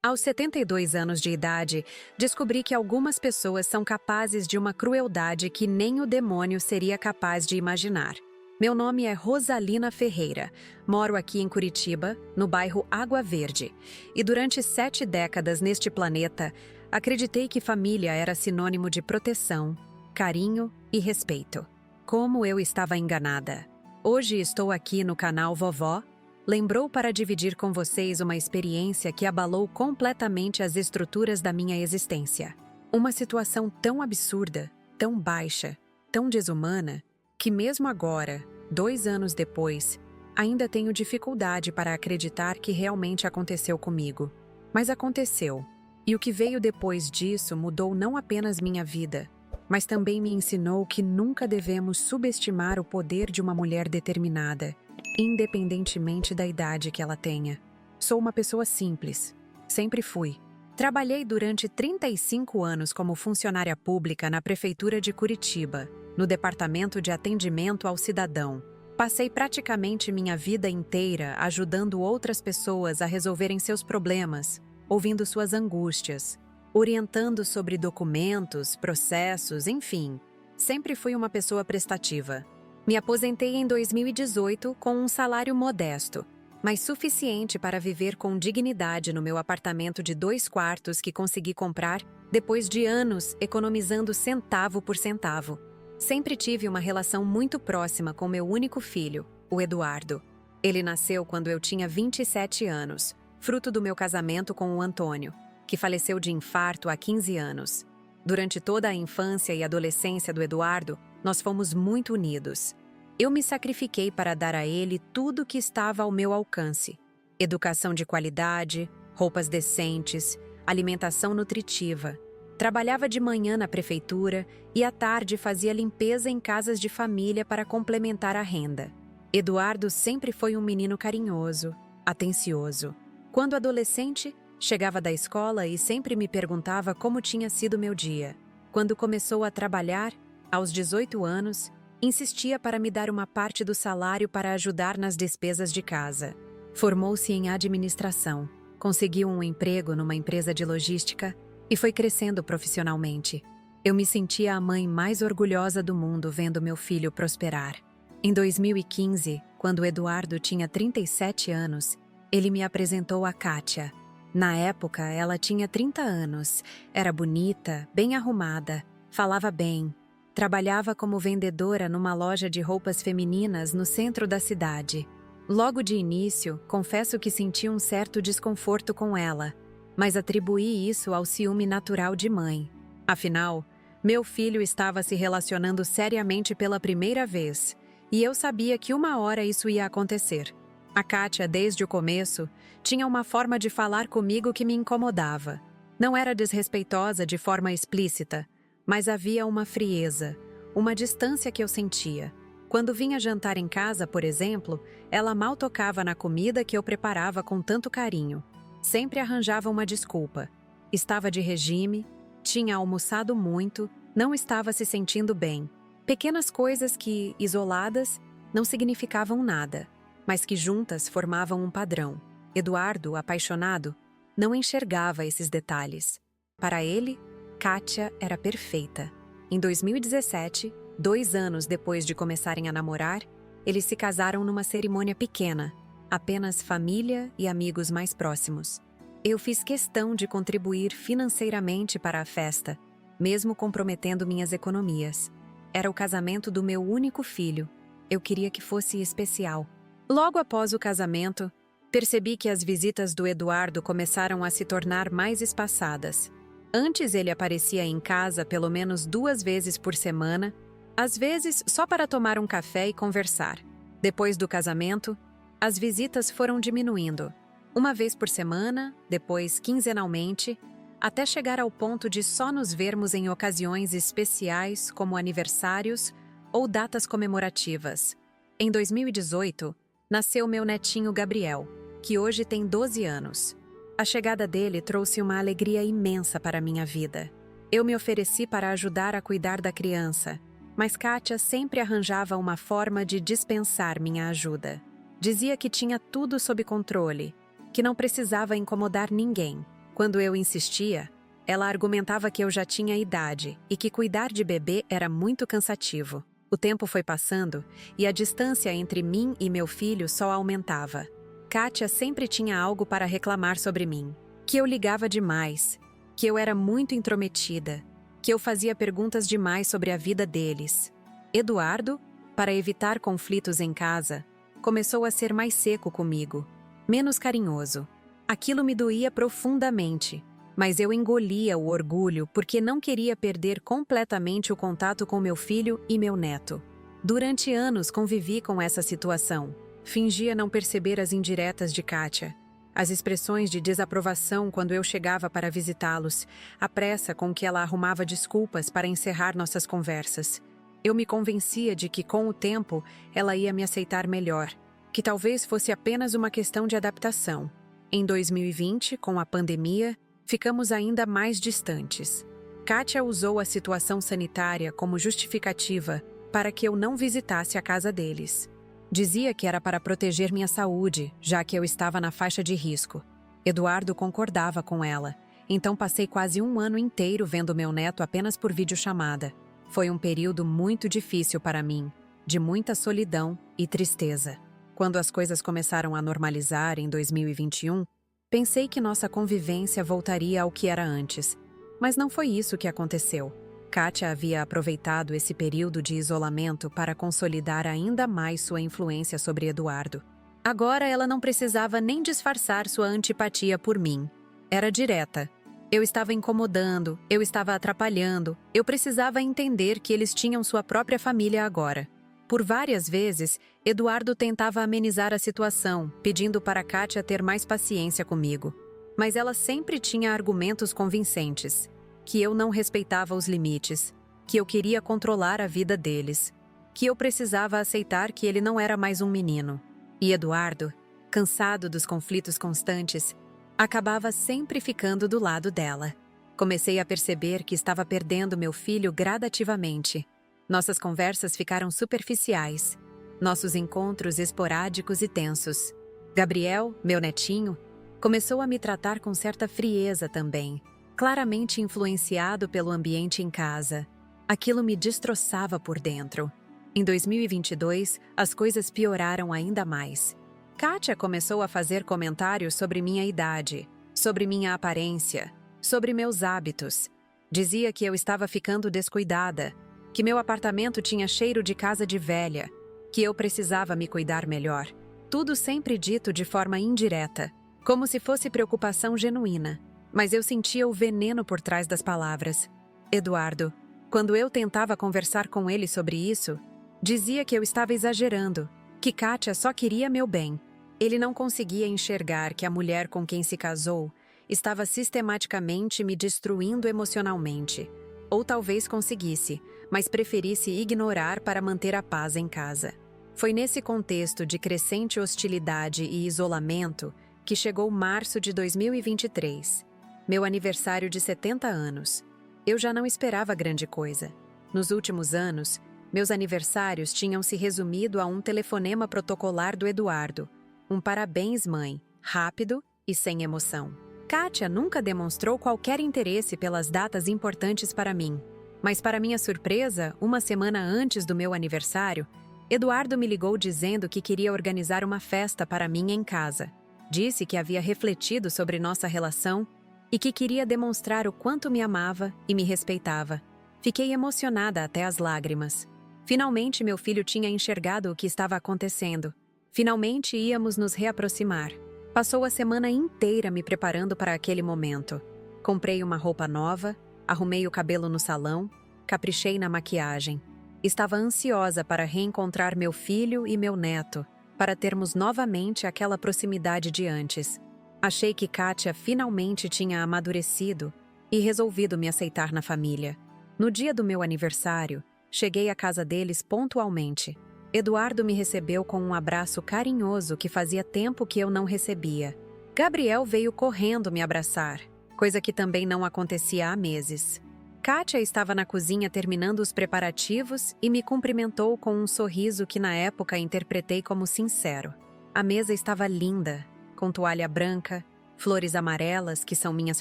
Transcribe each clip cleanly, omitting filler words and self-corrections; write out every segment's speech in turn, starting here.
Aos 72 anos de idade, descobri que algumas pessoas são capazes de uma crueldade que nem o demônio seria capaz de imaginar. Meu nome é Rosalina Ferreira, moro aqui em Curitiba, no bairro Água Verde, e durante 7 décadas neste planeta, acreditei que família era sinônimo de proteção, carinho e respeito. Como eu estava enganada. Hoje estou aqui no canal Vovó Lembrou para dividir com vocês uma experiência que abalou completamente as estruturas da minha existência. Uma situação tão absurda, tão baixa, tão desumana, que mesmo agora, 2 anos depois, ainda tenho dificuldade para acreditar que realmente aconteceu comigo. Mas aconteceu, e o que veio depois disso mudou não apenas minha vida, mas também me ensinou que nunca devemos subestimar o poder de uma mulher determinada, independentemente da idade que ela tenha. Sou uma pessoa simples. Sempre fui. Trabalhei durante 35 anos como funcionária pública na Prefeitura de Curitiba, no Departamento de Atendimento ao Cidadão. Passei praticamente minha vida inteira ajudando outras pessoas a resolverem seus problemas, ouvindo suas angústias, orientando sobre documentos, processos, enfim. Sempre fui uma pessoa prestativa. Me aposentei em 2018 com um salário modesto, mas suficiente para viver com dignidade no meu apartamento de 2 quartos que consegui comprar depois de anos economizando centavo por centavo. Sempre tive uma relação muito próxima com meu único filho, o Eduardo. Ele nasceu quando eu tinha 27 anos, fruto do meu casamento com o Antônio, que faleceu de infarto há 15 anos. Durante toda a infância e adolescência do Eduardo, nós fomos muito unidos. Eu me sacrifiquei para dar a ele tudo o que estava ao meu alcance: educação de qualidade, roupas decentes, alimentação nutritiva. Trabalhava de manhã na prefeitura e à tarde fazia limpeza em casas de família para complementar a renda. Eduardo sempre foi um menino carinhoso, atencioso. Quando adolescente, chegava da escola e sempre me perguntava como tinha sido meu dia. Quando começou a trabalhar, aos 18 anos, insistia para me dar uma parte do salário para ajudar nas despesas de casa. Formou-se em administração, conseguiu um emprego numa empresa de logística e foi crescendo profissionalmente. Eu me sentia a mãe mais orgulhosa do mundo vendo meu filho prosperar. Em 2015, quando o Eduardo tinha 37 anos, ele me apresentou a Kátia. Na época, ela tinha 30 anos, era bonita, bem arrumada, falava bem. Trabalhava como vendedora numa loja de roupas femininas no centro da cidade. Logo de início, confesso que senti um certo desconforto com ela, mas atribuí isso ao ciúme natural de mãe. Afinal, meu filho estava se relacionando seriamente pela primeira vez, e eu sabia que uma hora isso ia acontecer. A Kátia, desde o começo, tinha uma forma de falar comigo que me incomodava. Não era desrespeitosa de forma explícita, mas havia uma frieza, uma distância que eu sentia. Quando vinha jantar em casa, por exemplo, ela mal tocava na comida que eu preparava com tanto carinho. Sempre arranjava uma desculpa. Estava de regime, tinha almoçado muito, não estava se sentindo bem. Pequenas coisas que, isoladas, não significavam nada, mas que juntas formavam um padrão. Eduardo, apaixonado, não enxergava esses detalhes. Para ele, Kátia era perfeita. Em 2017, 2 anos depois de começarem a namorar, eles se casaram numa cerimônia pequena, apenas família e amigos mais próximos. Eu fiz questão de contribuir financeiramente para a festa, mesmo comprometendo minhas economias. Era o casamento do meu único filho. Eu queria que fosse especial. Logo após o casamento, percebi que as visitas do Eduardo começaram a se tornar mais espaçadas. Antes ele aparecia em casa pelo menos 2 vezes por semana, às vezes só para tomar um café e conversar. Depois do casamento, as visitas foram diminuindo. 1 vez por semana, depois quinzenalmente, até chegar ao ponto de só nos vermos em ocasiões especiais como aniversários ou datas comemorativas. Em 2018, nasceu meu netinho Gabriel, que hoje tem 12 anos. A chegada dele trouxe uma alegria imensa para a minha vida. Eu me ofereci para ajudar a cuidar da criança, mas Kátia sempre arranjava uma forma de dispensar minha ajuda. Dizia que tinha tudo sob controle, que não precisava incomodar ninguém. Quando eu insistia, ela argumentava que eu já tinha idade e que cuidar de bebê era muito cansativo. O tempo foi passando e a distância entre mim e meu filho só aumentava. Kátia sempre tinha algo para reclamar sobre mim. Que eu ligava demais, que eu era muito intrometida, que eu fazia perguntas demais sobre a vida deles. Eduardo, para evitar conflitos em casa, começou a ser mais seco comigo, menos carinhoso. Aquilo me doía profundamente, mas eu engolia o orgulho porque não queria perder completamente o contato com meu filho e meu neto. Durante anos convivi com essa situação. Fingia não perceber as indiretas de Kátia, as expressões de desaprovação quando eu chegava para visitá-los, a pressa com que ela arrumava desculpas para encerrar nossas conversas. Eu me convencia de que, com o tempo, ela ia me aceitar melhor, que talvez fosse apenas uma questão de adaptação. Em 2020, com a pandemia, ficamos ainda mais distantes. Kátia usou a situação sanitária como justificativa para que eu não visitasse a casa deles. Dizia que era para proteger minha saúde, já que eu estava na faixa de risco. Eduardo concordava com ela, então passei quase um ano inteiro vendo meu neto apenas por videochamada. Foi um período muito difícil para mim, de muita solidão e tristeza. Quando as coisas começaram a normalizar em 2021, pensei que nossa convivência voltaria ao que era antes, mas não foi isso que aconteceu. Kátia havia aproveitado esse período de isolamento para consolidar ainda mais sua influência sobre Eduardo. Agora ela não precisava nem disfarçar sua antipatia por mim. Era direta. Eu estava incomodando, eu estava atrapalhando, eu precisava entender que eles tinham sua própria família agora. Por várias vezes, Eduardo tentava amenizar a situação, pedindo para Kátia ter mais paciência comigo. Mas ela sempre tinha argumentos convincentes. Que eu não respeitava os limites, que eu queria controlar a vida deles, que eu precisava aceitar que ele não era mais um menino. E Eduardo, cansado dos conflitos constantes, acabava sempre ficando do lado dela. Comecei a perceber que estava perdendo meu filho gradativamente. Nossas conversas ficaram superficiais, nossos encontros esporádicos e tensos. Gabriel, meu netinho, começou a me tratar com certa frieza também. Claramente influenciado pelo ambiente em casa. Aquilo me destroçava por dentro. Em 2022, as coisas pioraram ainda mais. Kátia começou a fazer comentários sobre minha idade, sobre minha aparência, sobre meus hábitos. Dizia que eu estava ficando descuidada, que meu apartamento tinha cheiro de casa de velha, que eu precisava me cuidar melhor. Tudo sempre dito de forma indireta, como se fosse preocupação genuína. Mas eu sentia o veneno por trás das palavras. Eduardo, quando eu tentava conversar com ele sobre isso, dizia que eu estava exagerando, que Kátia só queria meu bem. Ele não conseguia enxergar que a mulher com quem se casou estava sistematicamente me destruindo emocionalmente. Ou talvez conseguisse, mas preferisse ignorar para manter a paz em casa. Foi nesse contexto de crescente hostilidade e isolamento que chegou março de 2023. Meu aniversário de 70 anos. Eu já não esperava grande coisa. Nos últimos anos, meus aniversários tinham se resumido a um telefonema protocolar do Eduardo. Um parabéns, mãe, rápido e sem emoção. Kátia nunca demonstrou qualquer interesse pelas datas importantes para mim. Mas para minha surpresa, uma semana antes do meu aniversário, Eduardo me ligou dizendo que queria organizar uma festa para mim em casa. Disse que havia refletido sobre nossa relação e que queria demonstrar o quanto me amava e me respeitava. Fiquei emocionada até as lágrimas. Finalmente meu filho tinha enxergado o que estava acontecendo. Finalmente íamos nos reaproximar. Passou a semana inteira me preparando para aquele momento. Comprei uma roupa nova, arrumei o cabelo no salão, caprichei na maquiagem. Estava ansiosa para reencontrar meu filho e meu neto, para termos novamente aquela proximidade de antes. Achei que Kátia finalmente tinha amadurecido e resolvido me aceitar na família. No dia do meu aniversário, cheguei à casa deles pontualmente. Eduardo me recebeu com um abraço carinhoso que fazia tempo que eu não recebia. Gabriel veio correndo me abraçar, coisa que também não acontecia há meses. Kátia estava na cozinha terminando os preparativos e me cumprimentou com um sorriso que na época interpretei como sincero. A mesa estava linda, com toalha branca, flores amarelas, que são minhas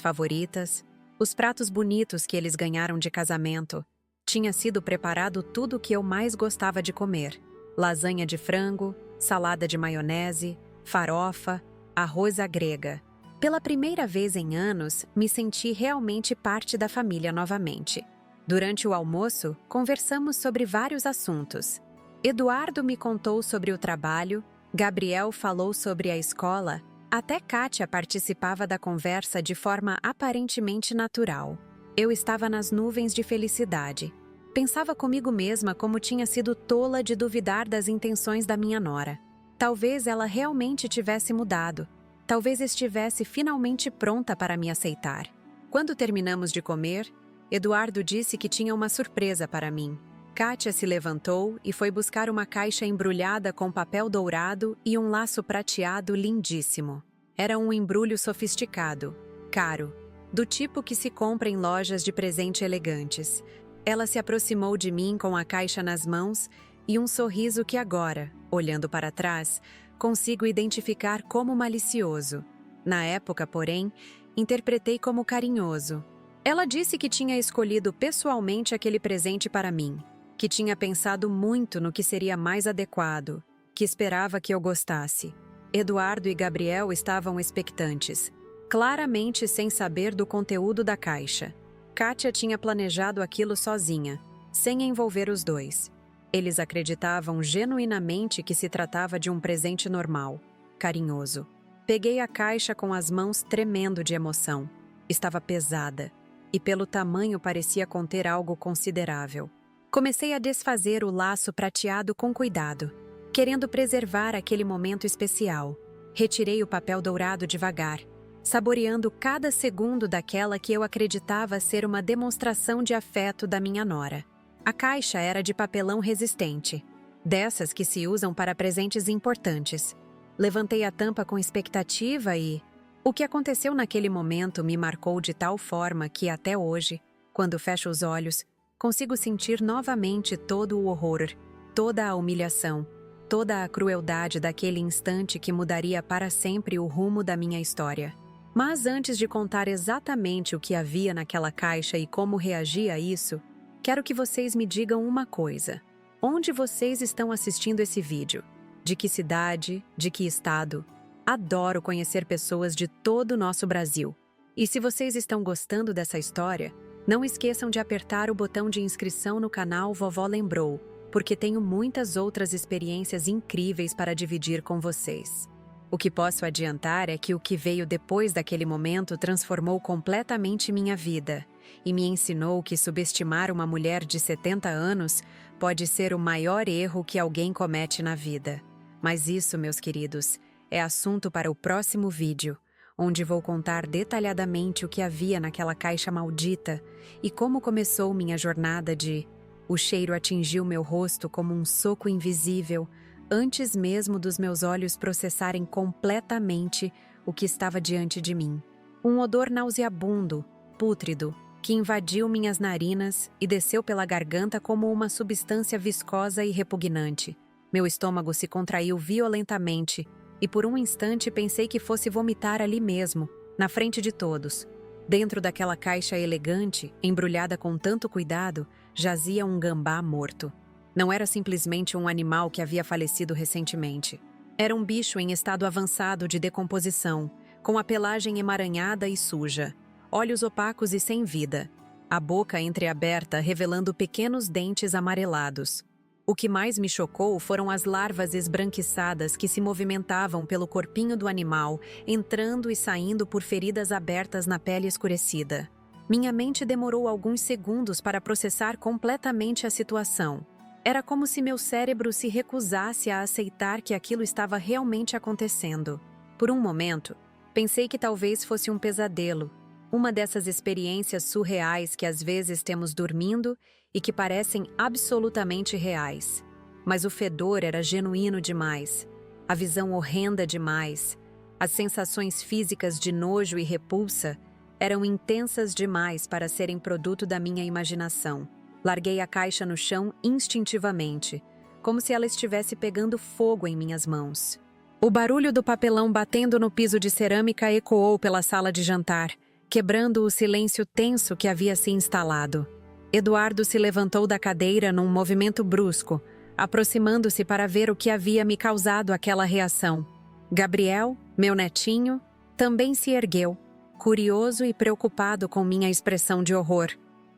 favoritas, os pratos bonitos que eles ganharam de casamento. Tinha sido preparado tudo o que eu mais gostava de comer: lasanha de frango, salada de maionese, farofa, arroz à grega. Pela primeira vez em anos, me senti realmente parte da família novamente. Durante o almoço, conversamos sobre vários assuntos. Eduardo me contou sobre o trabalho, Gabriel falou sobre a escola, até Kátia participava da conversa de forma aparentemente natural. Eu estava nas nuvens de felicidade. Pensava comigo mesma como tinha sido tola de duvidar das intenções da minha nora. Talvez ela realmente tivesse mudado. Talvez estivesse finalmente pronta para me aceitar. Quando terminamos de comer, Eduardo disse que tinha uma surpresa para mim. Kátia se levantou e foi buscar uma caixa embrulhada com papel dourado e um laço prateado lindíssimo. Era um embrulho sofisticado, caro, do tipo que se compra em lojas de presente elegantes. Ela se aproximou de mim com a caixa nas mãos e um sorriso que agora, olhando para trás, consigo identificar como malicioso. Na época, porém, interpretei como carinhoso. Ela disse que tinha escolhido pessoalmente aquele presente para mim, que tinha pensado muito no que seria mais adequado, que esperava que eu gostasse. Eduardo e Gabriel estavam expectantes, claramente sem saber do conteúdo da caixa. Kátia tinha planejado aquilo sozinha, sem envolver os dois. Eles acreditavam genuinamente que se tratava de um presente normal, carinhoso. Peguei a caixa com as mãos tremendo de emoção. Estava pesada, e pelo tamanho parecia conter algo considerável. Comecei a desfazer o laço prateado com cuidado, querendo preservar aquele momento especial. Retirei o papel dourado devagar, saboreando cada segundo daquela que eu acreditava ser uma demonstração de afeto da minha nora. A caixa era de papelão resistente, dessas que se usam para presentes importantes. Levantei a tampa com expectativa e... O que aconteceu naquele momento me marcou de tal forma que, até hoje, quando fecho os olhos, consigo sentir novamente todo o horror, toda a humilhação, toda a crueldade daquele instante que mudaria para sempre o rumo da minha história. Mas antes de contar exatamente o que havia naquela caixa e como reagi a isso, quero que vocês me digam uma coisa. Onde vocês estão assistindo esse vídeo? De que cidade? De que estado? Adoro conhecer pessoas de todo o nosso Brasil. E se vocês estão gostando dessa história, não esqueçam de apertar o botão de inscrição no canal Vovó Lembrou, porque tenho muitas outras experiências incríveis para dividir com vocês. O que posso adiantar é que o que veio depois daquele momento transformou completamente minha vida e me ensinou que subestimar uma mulher de 70 anos pode ser o maior erro que alguém comete na vida. Mas isso, meus queridos, é assunto para o próximo vídeo, onde vou contar detalhadamente o que havia naquela caixa maldita e como começou minha jornada de... O cheiro atingiu meu rosto como um soco invisível, antes mesmo dos meus olhos processarem completamente o que estava diante de mim. Um odor nauseabundo, pútrido, que invadiu minhas narinas e desceu pela garganta como uma substância viscosa e repugnante. Meu estômago se contraiu violentamente e por um instante pensei que fosse vomitar ali mesmo, na frente de todos. Dentro daquela caixa elegante, embrulhada com tanto cuidado, jazia um gambá morto. Não era simplesmente um animal que havia falecido recentemente. Era um bicho em estado avançado de decomposição, com a pelagem emaranhada e suja, olhos opacos e sem vida, a boca entreaberta revelando pequenos dentes amarelados. O que mais me chocou foram as larvas esbranquiçadas que se movimentavam pelo corpinho do animal, entrando e saindo por feridas abertas na pele escurecida. Minha mente demorou alguns segundos para processar completamente a situação. Era como se meu cérebro se recusasse a aceitar que aquilo estava realmente acontecendo. Por um momento, pensei que talvez fosse um pesadelo, uma dessas experiências surreais que às vezes temos dormindo e que parecem absolutamente reais. Mas o fedor era genuíno demais, a visão horrenda demais, as sensações físicas de nojo e repulsa eram intensas demais para serem produto da minha imaginação. Larguei a caixa no chão instintivamente, como se ela estivesse pegando fogo em minhas mãos. O barulho do papelão batendo no piso de cerâmica ecoou pela sala de jantar, quebrando o silêncio tenso que havia se instalado. Eduardo se levantou da cadeira num movimento brusco, aproximando-se para ver o que havia me causado aquela reação. Gabriel, meu netinho, também se ergueu, curioso e preocupado com minha expressão de horror.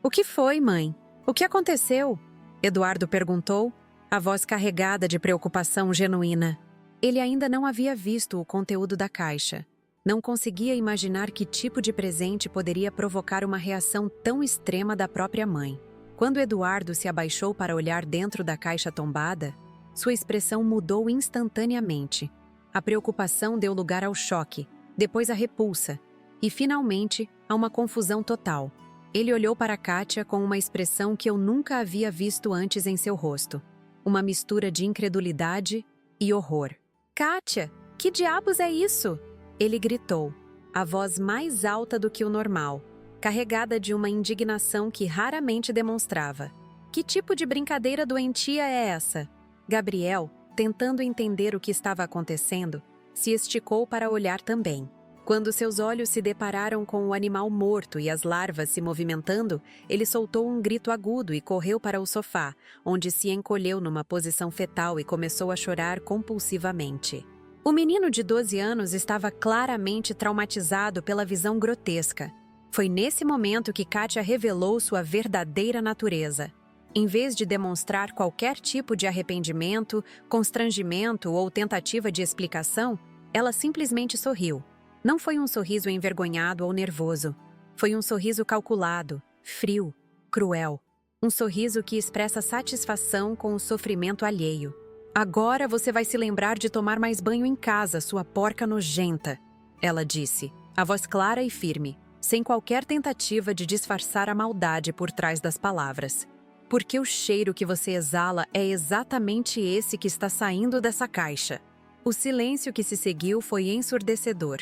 "O que foi, mãe? O que aconteceu?" Eduardo perguntou, a voz carregada de preocupação genuína. Ele ainda não havia visto o conteúdo da caixa. Não conseguia imaginar que tipo de presente poderia provocar uma reação tão extrema da própria mãe. Quando Eduardo se abaixou para olhar dentro da caixa tombada, sua expressão mudou instantaneamente. A preocupação deu lugar ao choque, depois à repulsa, e finalmente a uma confusão total. Ele olhou para Kátia com uma expressão que eu nunca havia visto antes em seu rosto. Uma mistura de incredulidade e horror. "Kátia, que diabos é isso?" Ele gritou, a voz mais alta do que o normal, carregada de uma indignação que raramente demonstrava. "Que tipo de brincadeira doentia é essa?" Gabriel, tentando entender o que estava acontecendo, se esticou para olhar também. Quando seus olhos se depararam com o animal morto e as larvas se movimentando, ele soltou um grito agudo e correu para o sofá, onde se encolheu numa posição fetal e começou a chorar compulsivamente. O menino de 12 anos estava claramente traumatizado pela visão grotesca. Foi nesse momento que Kátia revelou sua verdadeira natureza. Em vez de demonstrar qualquer tipo de arrependimento, constrangimento ou tentativa de explicação, ela simplesmente sorriu. Não foi um sorriso envergonhado ou nervoso. Foi um sorriso calculado, frio, cruel. Um sorriso que expressa satisfação com o sofrimento alheio. "Agora você vai se lembrar de tomar mais banho em casa, sua porca nojenta", ela disse, a voz clara e firme, sem qualquer tentativa de disfarçar a maldade por trás das palavras. "Porque o cheiro que você exala é exatamente esse que está saindo dessa caixa." O silêncio que se seguiu foi ensurdecedor.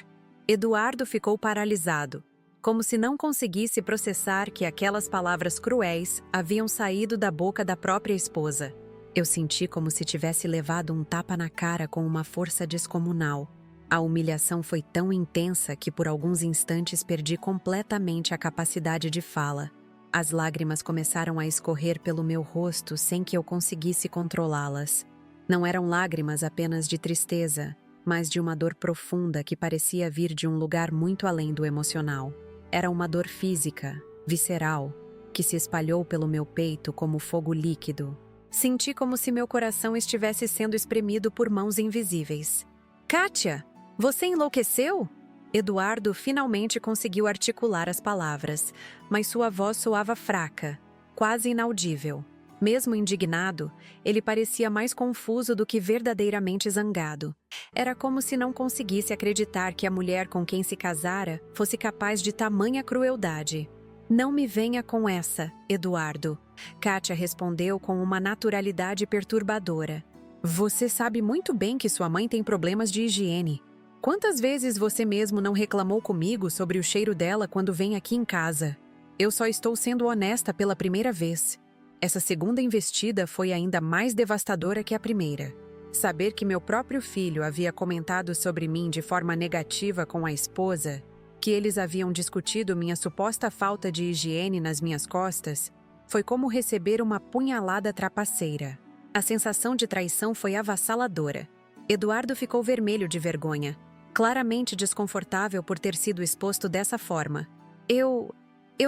Eduardo ficou paralisado, como se não conseguisse processar que aquelas palavras cruéis haviam saído da boca da própria esposa. Eu senti como se tivesse levado um tapa na cara com uma força descomunal. A humilhação foi tão intensa que por alguns instantes perdi completamente a capacidade de fala. As lágrimas começaram a escorrer pelo meu rosto sem que eu conseguisse controlá-las. Não eram lágrimas apenas de tristeza, mas de uma dor profunda que parecia vir de um lugar muito além do emocional. Era uma dor física, visceral, que se espalhou pelo meu peito como fogo líquido. Senti como se meu coração estivesse sendo espremido por mãos invisíveis. "Kátia, você enlouqueceu?" Eduardo finalmente conseguiu articular as palavras, mas sua voz soava fraca, quase inaudível. Mesmo indignado, ele parecia mais confuso do que verdadeiramente zangado. Era como se não conseguisse acreditar que a mulher com quem se casara fosse capaz de tamanha crueldade. "Não me venha com essa, Eduardo", Kátia respondeu com uma naturalidade perturbadora. "Você sabe muito bem que sua mãe tem problemas de higiene. Quantas vezes você mesmo não reclamou comigo sobre o cheiro dela quando vem aqui em casa? Eu só estou sendo honesta pela primeira vez." Essa segunda investida foi ainda mais devastadora que a primeira. Saber que meu próprio filho havia comentado sobre mim de forma negativa com a esposa, que eles haviam discutido minha suposta falta de higiene nas minhas costas, foi como receber uma punhalada trapaceira. A sensação de traição foi avassaladora. Eduardo ficou vermelho de vergonha, claramente desconfortável por ter sido exposto dessa forma. Eu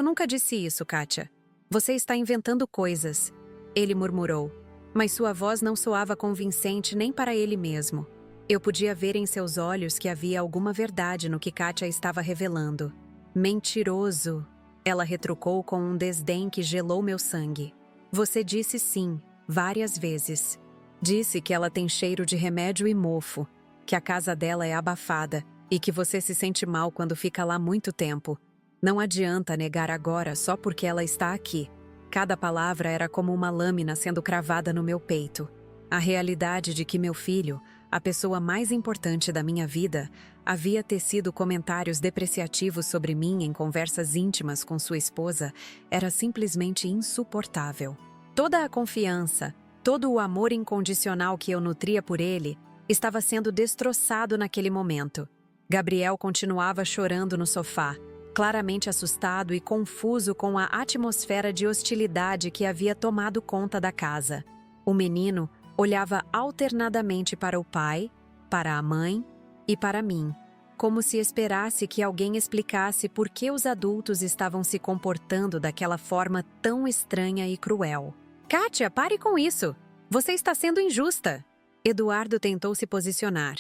nunca disse isso, Kátia. Você está inventando coisas", ele murmurou, mas sua voz não soava convincente nem para ele mesmo. Eu podia ver em seus olhos que havia alguma verdade no que Kátia estava revelando. "Mentiroso", ela retrucou com um desdém que gelou meu sangue. "Você disse sim, várias vezes. Disse que ela tem cheiro de remédio e mofo, que a casa dela é abafada e que você se sente mal quando fica lá muito tempo. Não adianta negar agora só porque ela está aqui." Cada palavra era como uma lâmina sendo cravada no meu peito. A realidade de que meu filho, a pessoa mais importante da minha vida, havia tecido comentários depreciativos sobre mim em conversas íntimas com sua esposa era simplesmente insuportável. Toda a confiança, todo o amor incondicional que eu nutria por ele, Estava sendo destroçado naquele momento. Gabriel continuava chorando no sofá, claramente assustado e confuso com a atmosfera de hostilidade que havia tomado conta da casa. O menino olhava alternadamente para o pai, para a mãe e para mim, como se esperasse que alguém explicasse por que os adultos estavam se comportando daquela forma tão estranha e cruel. Kátia, pare com isso! Você está sendo injusta! Eduardo tentou se posicionar,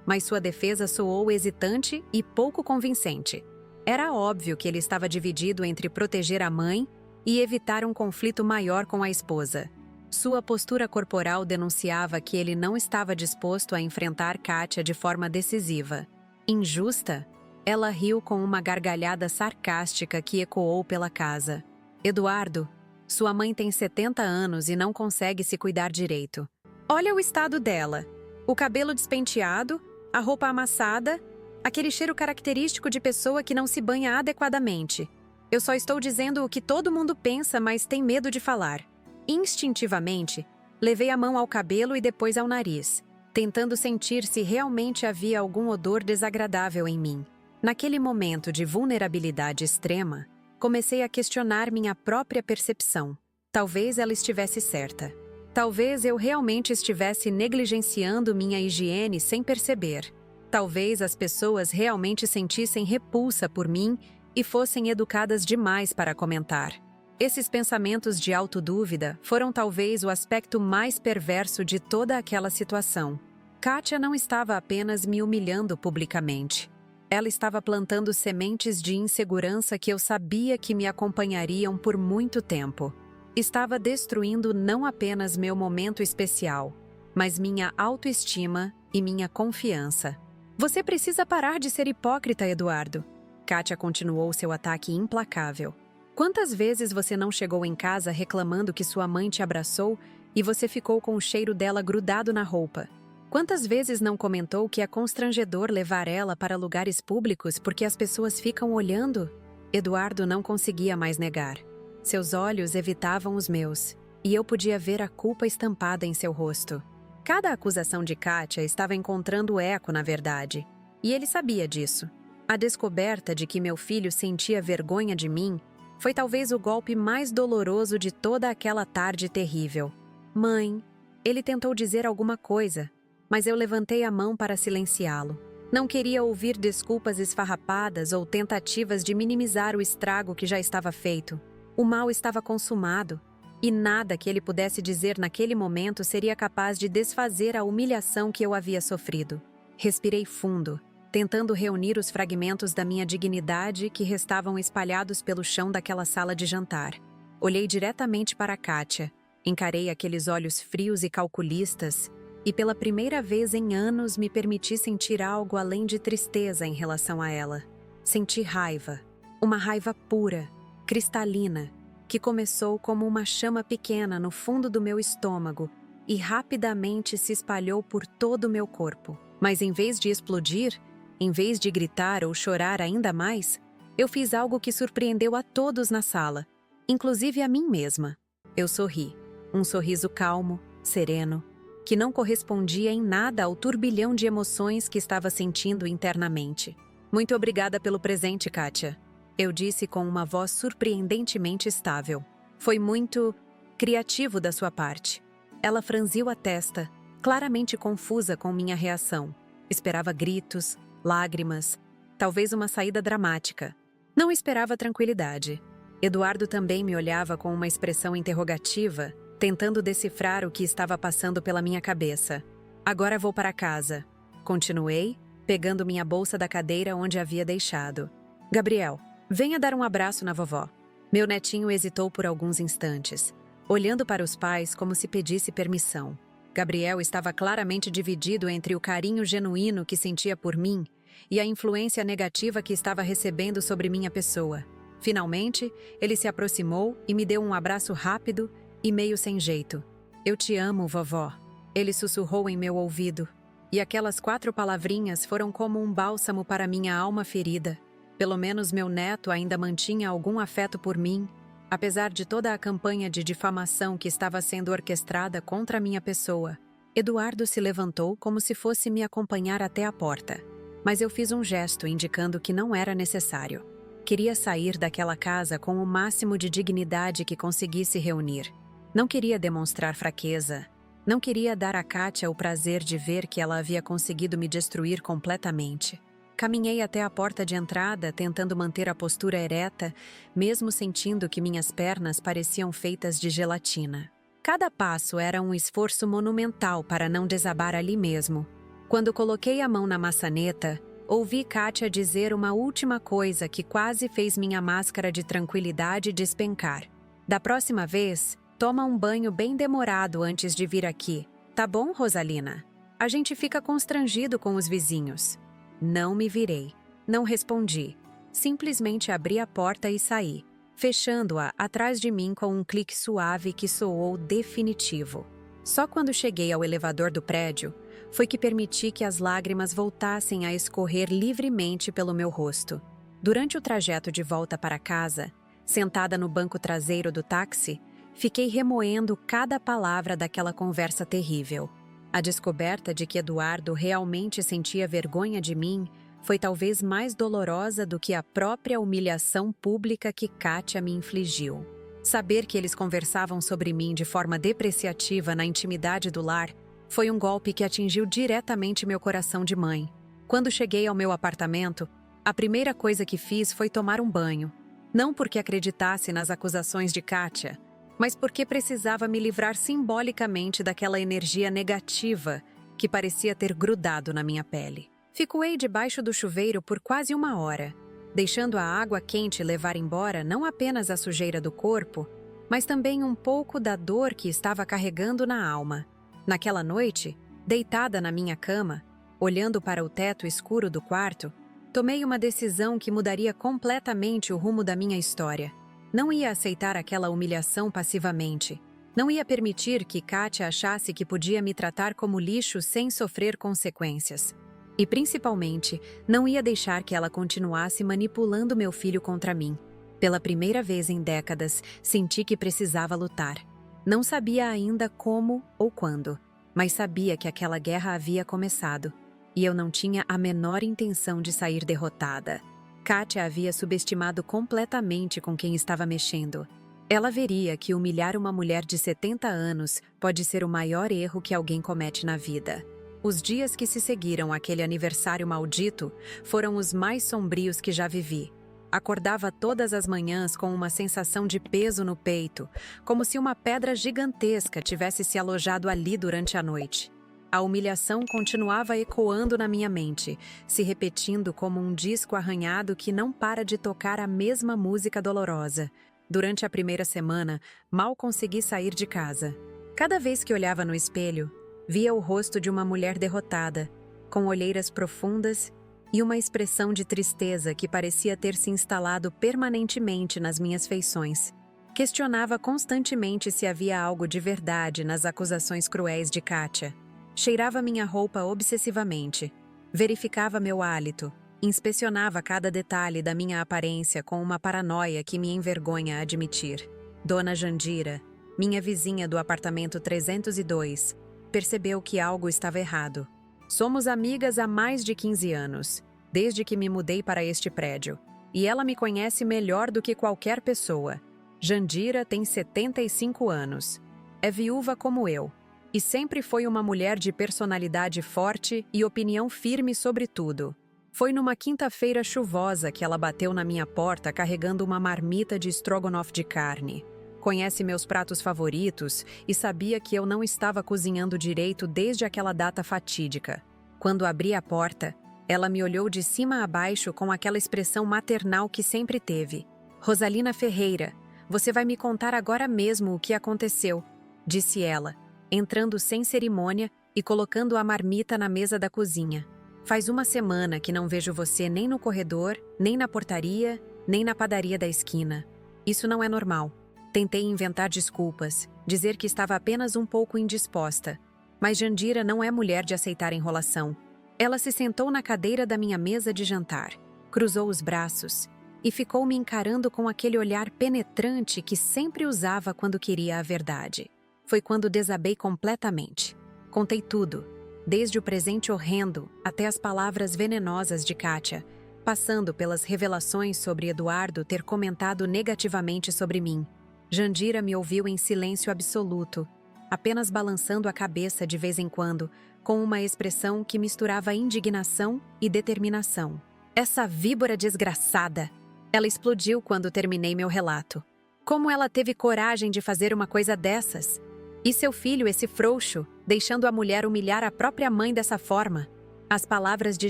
mas sua defesa soou hesitante e pouco convincente. Era óbvio que ele estava dividido entre proteger a mãe e evitar um conflito maior com a esposa. Sua postura corporal denunciava que ele não estava disposto a enfrentar Kátia de forma decisiva. Injusta? Ela riu com uma gargalhada sarcástica que ecoou pela casa. Eduardo, sua mãe tem 70 anos e não consegue se cuidar direito. Olha o estado dela. O cabelo despenteado, a roupa amassada, aquele cheiro característico de pessoa que não se banha adequadamente. Eu só estou dizendo o que todo mundo pensa, mas tem medo de falar. Instintivamente, levei a mão ao cabelo e depois ao nariz, tentando sentir se realmente havia algum odor desagradável em mim. Naquele momento de vulnerabilidade extrema, comecei a questionar minha própria percepção. Talvez ela estivesse certa. Talvez eu realmente estivesse negligenciando minha higiene sem perceber. Talvez as pessoas realmente sentissem repulsa por mim e fossem educadas demais para comentar. Esses pensamentos de autodúvida foram talvez o aspecto mais perverso de toda aquela situação. Kátia não estava apenas me humilhando publicamente. Ela estava plantando sementes de insegurança que eu sabia que me acompanhariam por muito tempo. Estava destruindo não apenas meu momento especial, mas minha autoestima e minha confiança. Você precisa parar de ser hipócrita, Eduardo. Kátia continuou seu ataque implacável. Quantas vezes você não chegou em casa reclamando que sua mãe te abraçou e você ficou com o cheiro dela grudado na roupa? Quantas vezes não comentou que é constrangedor levar ela para lugares públicos porque as pessoas ficam olhando? Eduardo não conseguia mais negar. Seus olhos evitavam os meus, e eu podia ver a culpa estampada em seu rosto. Cada acusação de Kátia estava encontrando eco na verdade, e ele sabia disso. A descoberta de que meu filho sentia vergonha de mim foi talvez o golpe mais doloroso de toda aquela tarde terrível. Mãe, ele tentou dizer alguma coisa, mas eu levantei a mão para silenciá-lo. Não queria ouvir desculpas esfarrapadas ou tentativas de minimizar o estrago que já estava feito. O mal estava consumado, e nada que ele pudesse dizer naquele momento seria capaz de desfazer a humilhação que eu havia sofrido. Respirei fundo, tentando reunir os fragmentos da minha dignidade que restavam espalhados pelo chão daquela sala de jantar. Olhei diretamente para Kátia, encarei aqueles olhos frios e calculistas, e pela primeira vez em anos me permiti sentir algo além de tristeza em relação a ela. Senti raiva, uma raiva pura, cristalina, que começou como uma chama pequena no fundo do meu estômago e rapidamente se espalhou por todo o meu corpo. Mas em vez de explodir, em vez de gritar ou chorar ainda mais, eu fiz algo que surpreendeu a todos na sala, inclusive a mim mesma. Eu sorri, um sorriso calmo, sereno, que não correspondia em nada ao turbilhão de emoções que estava sentindo internamente. Muito obrigada pelo presente, Kátia. Eu disse com uma voz surpreendentemente estável. Foi muito criativo da sua parte. Ela franziu a testa, claramente confusa com minha reação. Esperava gritos, lágrimas, talvez uma saída dramática. Não esperava tranquilidade. Eduardo também me olhava com uma expressão interrogativa, tentando decifrar o que estava passando pela minha cabeça. Agora vou para casa. Continuei, pegando minha bolsa da cadeira onde havia deixado. Gabriel, venha dar um abraço na vovó. Meu netinho hesitou por alguns instantes, olhando para os pais como se pedisse permissão. Gabriel estava claramente dividido entre o carinho genuíno que sentia por mim e a influência negativa que estava recebendo sobre minha pessoa. Finalmente, ele se aproximou e me deu um abraço rápido e meio sem jeito. Eu te amo, vovó. Ele sussurrou em meu ouvido, e aquelas 4 palavrinhas foram como um bálsamo para minha alma ferida. Pelo menos meu neto ainda mantinha algum afeto por mim, apesar de toda a campanha de difamação que estava sendo orquestrada contra a minha pessoa. Eduardo se levantou como se fosse me acompanhar até a porta, mas eu fiz um gesto indicando que não era necessário. Queria sair daquela casa com o máximo de dignidade que conseguisse reunir. Não queria demonstrar fraqueza. Não queria dar a Kátia o prazer de ver que ela havia conseguido me destruir completamente. Caminhei até a porta de entrada, tentando manter a postura ereta, mesmo sentindo que minhas pernas pareciam feitas de gelatina. Cada passo era um esforço monumental para não desabar ali mesmo. Quando coloquei a mão na maçaneta, ouvi Kátia dizer uma última coisa que quase fez minha máscara de tranquilidade despencar. Da próxima vez, toma um banho bem demorado antes de vir aqui. Tá bom, Rosalina? A gente fica constrangido com os vizinhos. Não me virei. Não respondi. Simplesmente abri a porta e saí, fechando-a atrás de mim com um clique suave que soou definitivo. Só quando cheguei ao elevador do prédio, foi que permiti que as lágrimas voltassem a escorrer livremente pelo meu rosto. Durante o trajeto de volta para casa, sentada no banco traseiro do táxi, fiquei remoendo cada palavra daquela conversa terrível. A descoberta de que Eduardo realmente sentia vergonha de mim foi talvez mais dolorosa do que a própria humilhação pública que Kátia me infligiu. Saber que eles conversavam sobre mim de forma depreciativa na intimidade do lar foi um golpe que atingiu diretamente meu coração de mãe. Quando cheguei ao meu apartamento, a primeira coisa que fiz foi tomar um banho. Não porque acreditasse nas acusações de Kátia, mas porque precisava me livrar simbolicamente daquela energia negativa que parecia ter grudado na minha pele. Fiquei debaixo do chuveiro por quase 1 hora, deixando a água quente levar embora não apenas a sujeira do corpo, mas também um pouco da dor que estava carregando na alma. Naquela noite, deitada na minha cama, olhando para o teto escuro do quarto, tomei uma decisão que mudaria completamente o rumo da minha história. Não ia aceitar aquela humilhação passivamente. Não ia permitir que Kátia achasse que podia me tratar como lixo sem sofrer consequências. E, principalmente, não ia deixar que ela continuasse manipulando meu filho contra mim. Pela primeira vez em décadas, senti que precisava lutar. Não sabia ainda como ou quando, mas sabia que aquela guerra havia começado. E eu não tinha a menor intenção de sair derrotada. Kátia havia subestimado completamente com quem estava mexendo. Ela veria que humilhar uma mulher de 70 anos pode ser o maior erro que alguém comete na vida. Os dias que se seguiram àquele aniversário maldito foram os mais sombrios que já vivi. Acordava todas as manhãs com uma sensação de peso no peito, como se uma pedra gigantesca tivesse se alojado ali durante a noite. A humilhação continuava ecoando na minha mente, se repetindo como um disco arranhado que não para de tocar a mesma música dolorosa. Durante a primeira semana, mal consegui sair de casa. Cada vez que olhava no espelho, via o rosto de uma mulher derrotada, com olheiras profundas e uma expressão de tristeza que parecia ter se instalado permanentemente nas minhas feições. Questionava constantemente se havia algo de verdade nas acusações cruéis de Kátia. Cheirava minha roupa obsessivamente, verificava meu hálito, inspecionava cada detalhe da minha aparência com uma paranoia que me envergonha admitir. Dona Jandira, minha vizinha do apartamento 302, percebeu que algo estava errado. Somos amigas há mais de 15 anos, desde que me mudei para este prédio, e ela me conhece melhor do que qualquer pessoa. Jandira tem 75 anos. É viúva como eu. E sempre foi uma mulher de personalidade forte e opinião firme sobre tudo. Foi numa quinta-feira chuvosa que ela bateu na minha porta carregando uma marmita de estrogonofe de carne. Conhece meus pratos favoritos e sabia que eu não estava cozinhando direito desde aquela data fatídica. Quando abri a porta, ela me olhou de cima a baixo com aquela expressão maternal que sempre teve. "Rosalina Ferreira, você vai me contar agora mesmo o que aconteceu", disse ela, entrando sem cerimônia e colocando a marmita na mesa da cozinha. "Faz 1 semana que não vejo você nem no corredor, nem na portaria, nem na padaria da esquina. Isso não é normal." Tentei inventar desculpas, dizer que estava apenas um pouco indisposta. Mas Jandira não é mulher de aceitar enrolação. Ela se sentou na cadeira da minha mesa de jantar, cruzou os braços e ficou me encarando com aquele olhar penetrante que sempre usava quando queria a verdade. Foi quando desabei completamente. Contei tudo, desde o presente horrendo até as palavras venenosas de Kátia, passando pelas revelações sobre Eduardo ter comentado negativamente sobre mim. Jandira me ouviu em silêncio absoluto, apenas balançando a cabeça de vez em quando, com uma expressão que misturava indignação e determinação. Essa víbora desgraçada! Ela explodiu quando terminei meu relato. Como ela teve coragem de fazer uma coisa dessas? E seu filho, esse frouxo, deixando a mulher humilhar a própria mãe dessa forma? As palavras de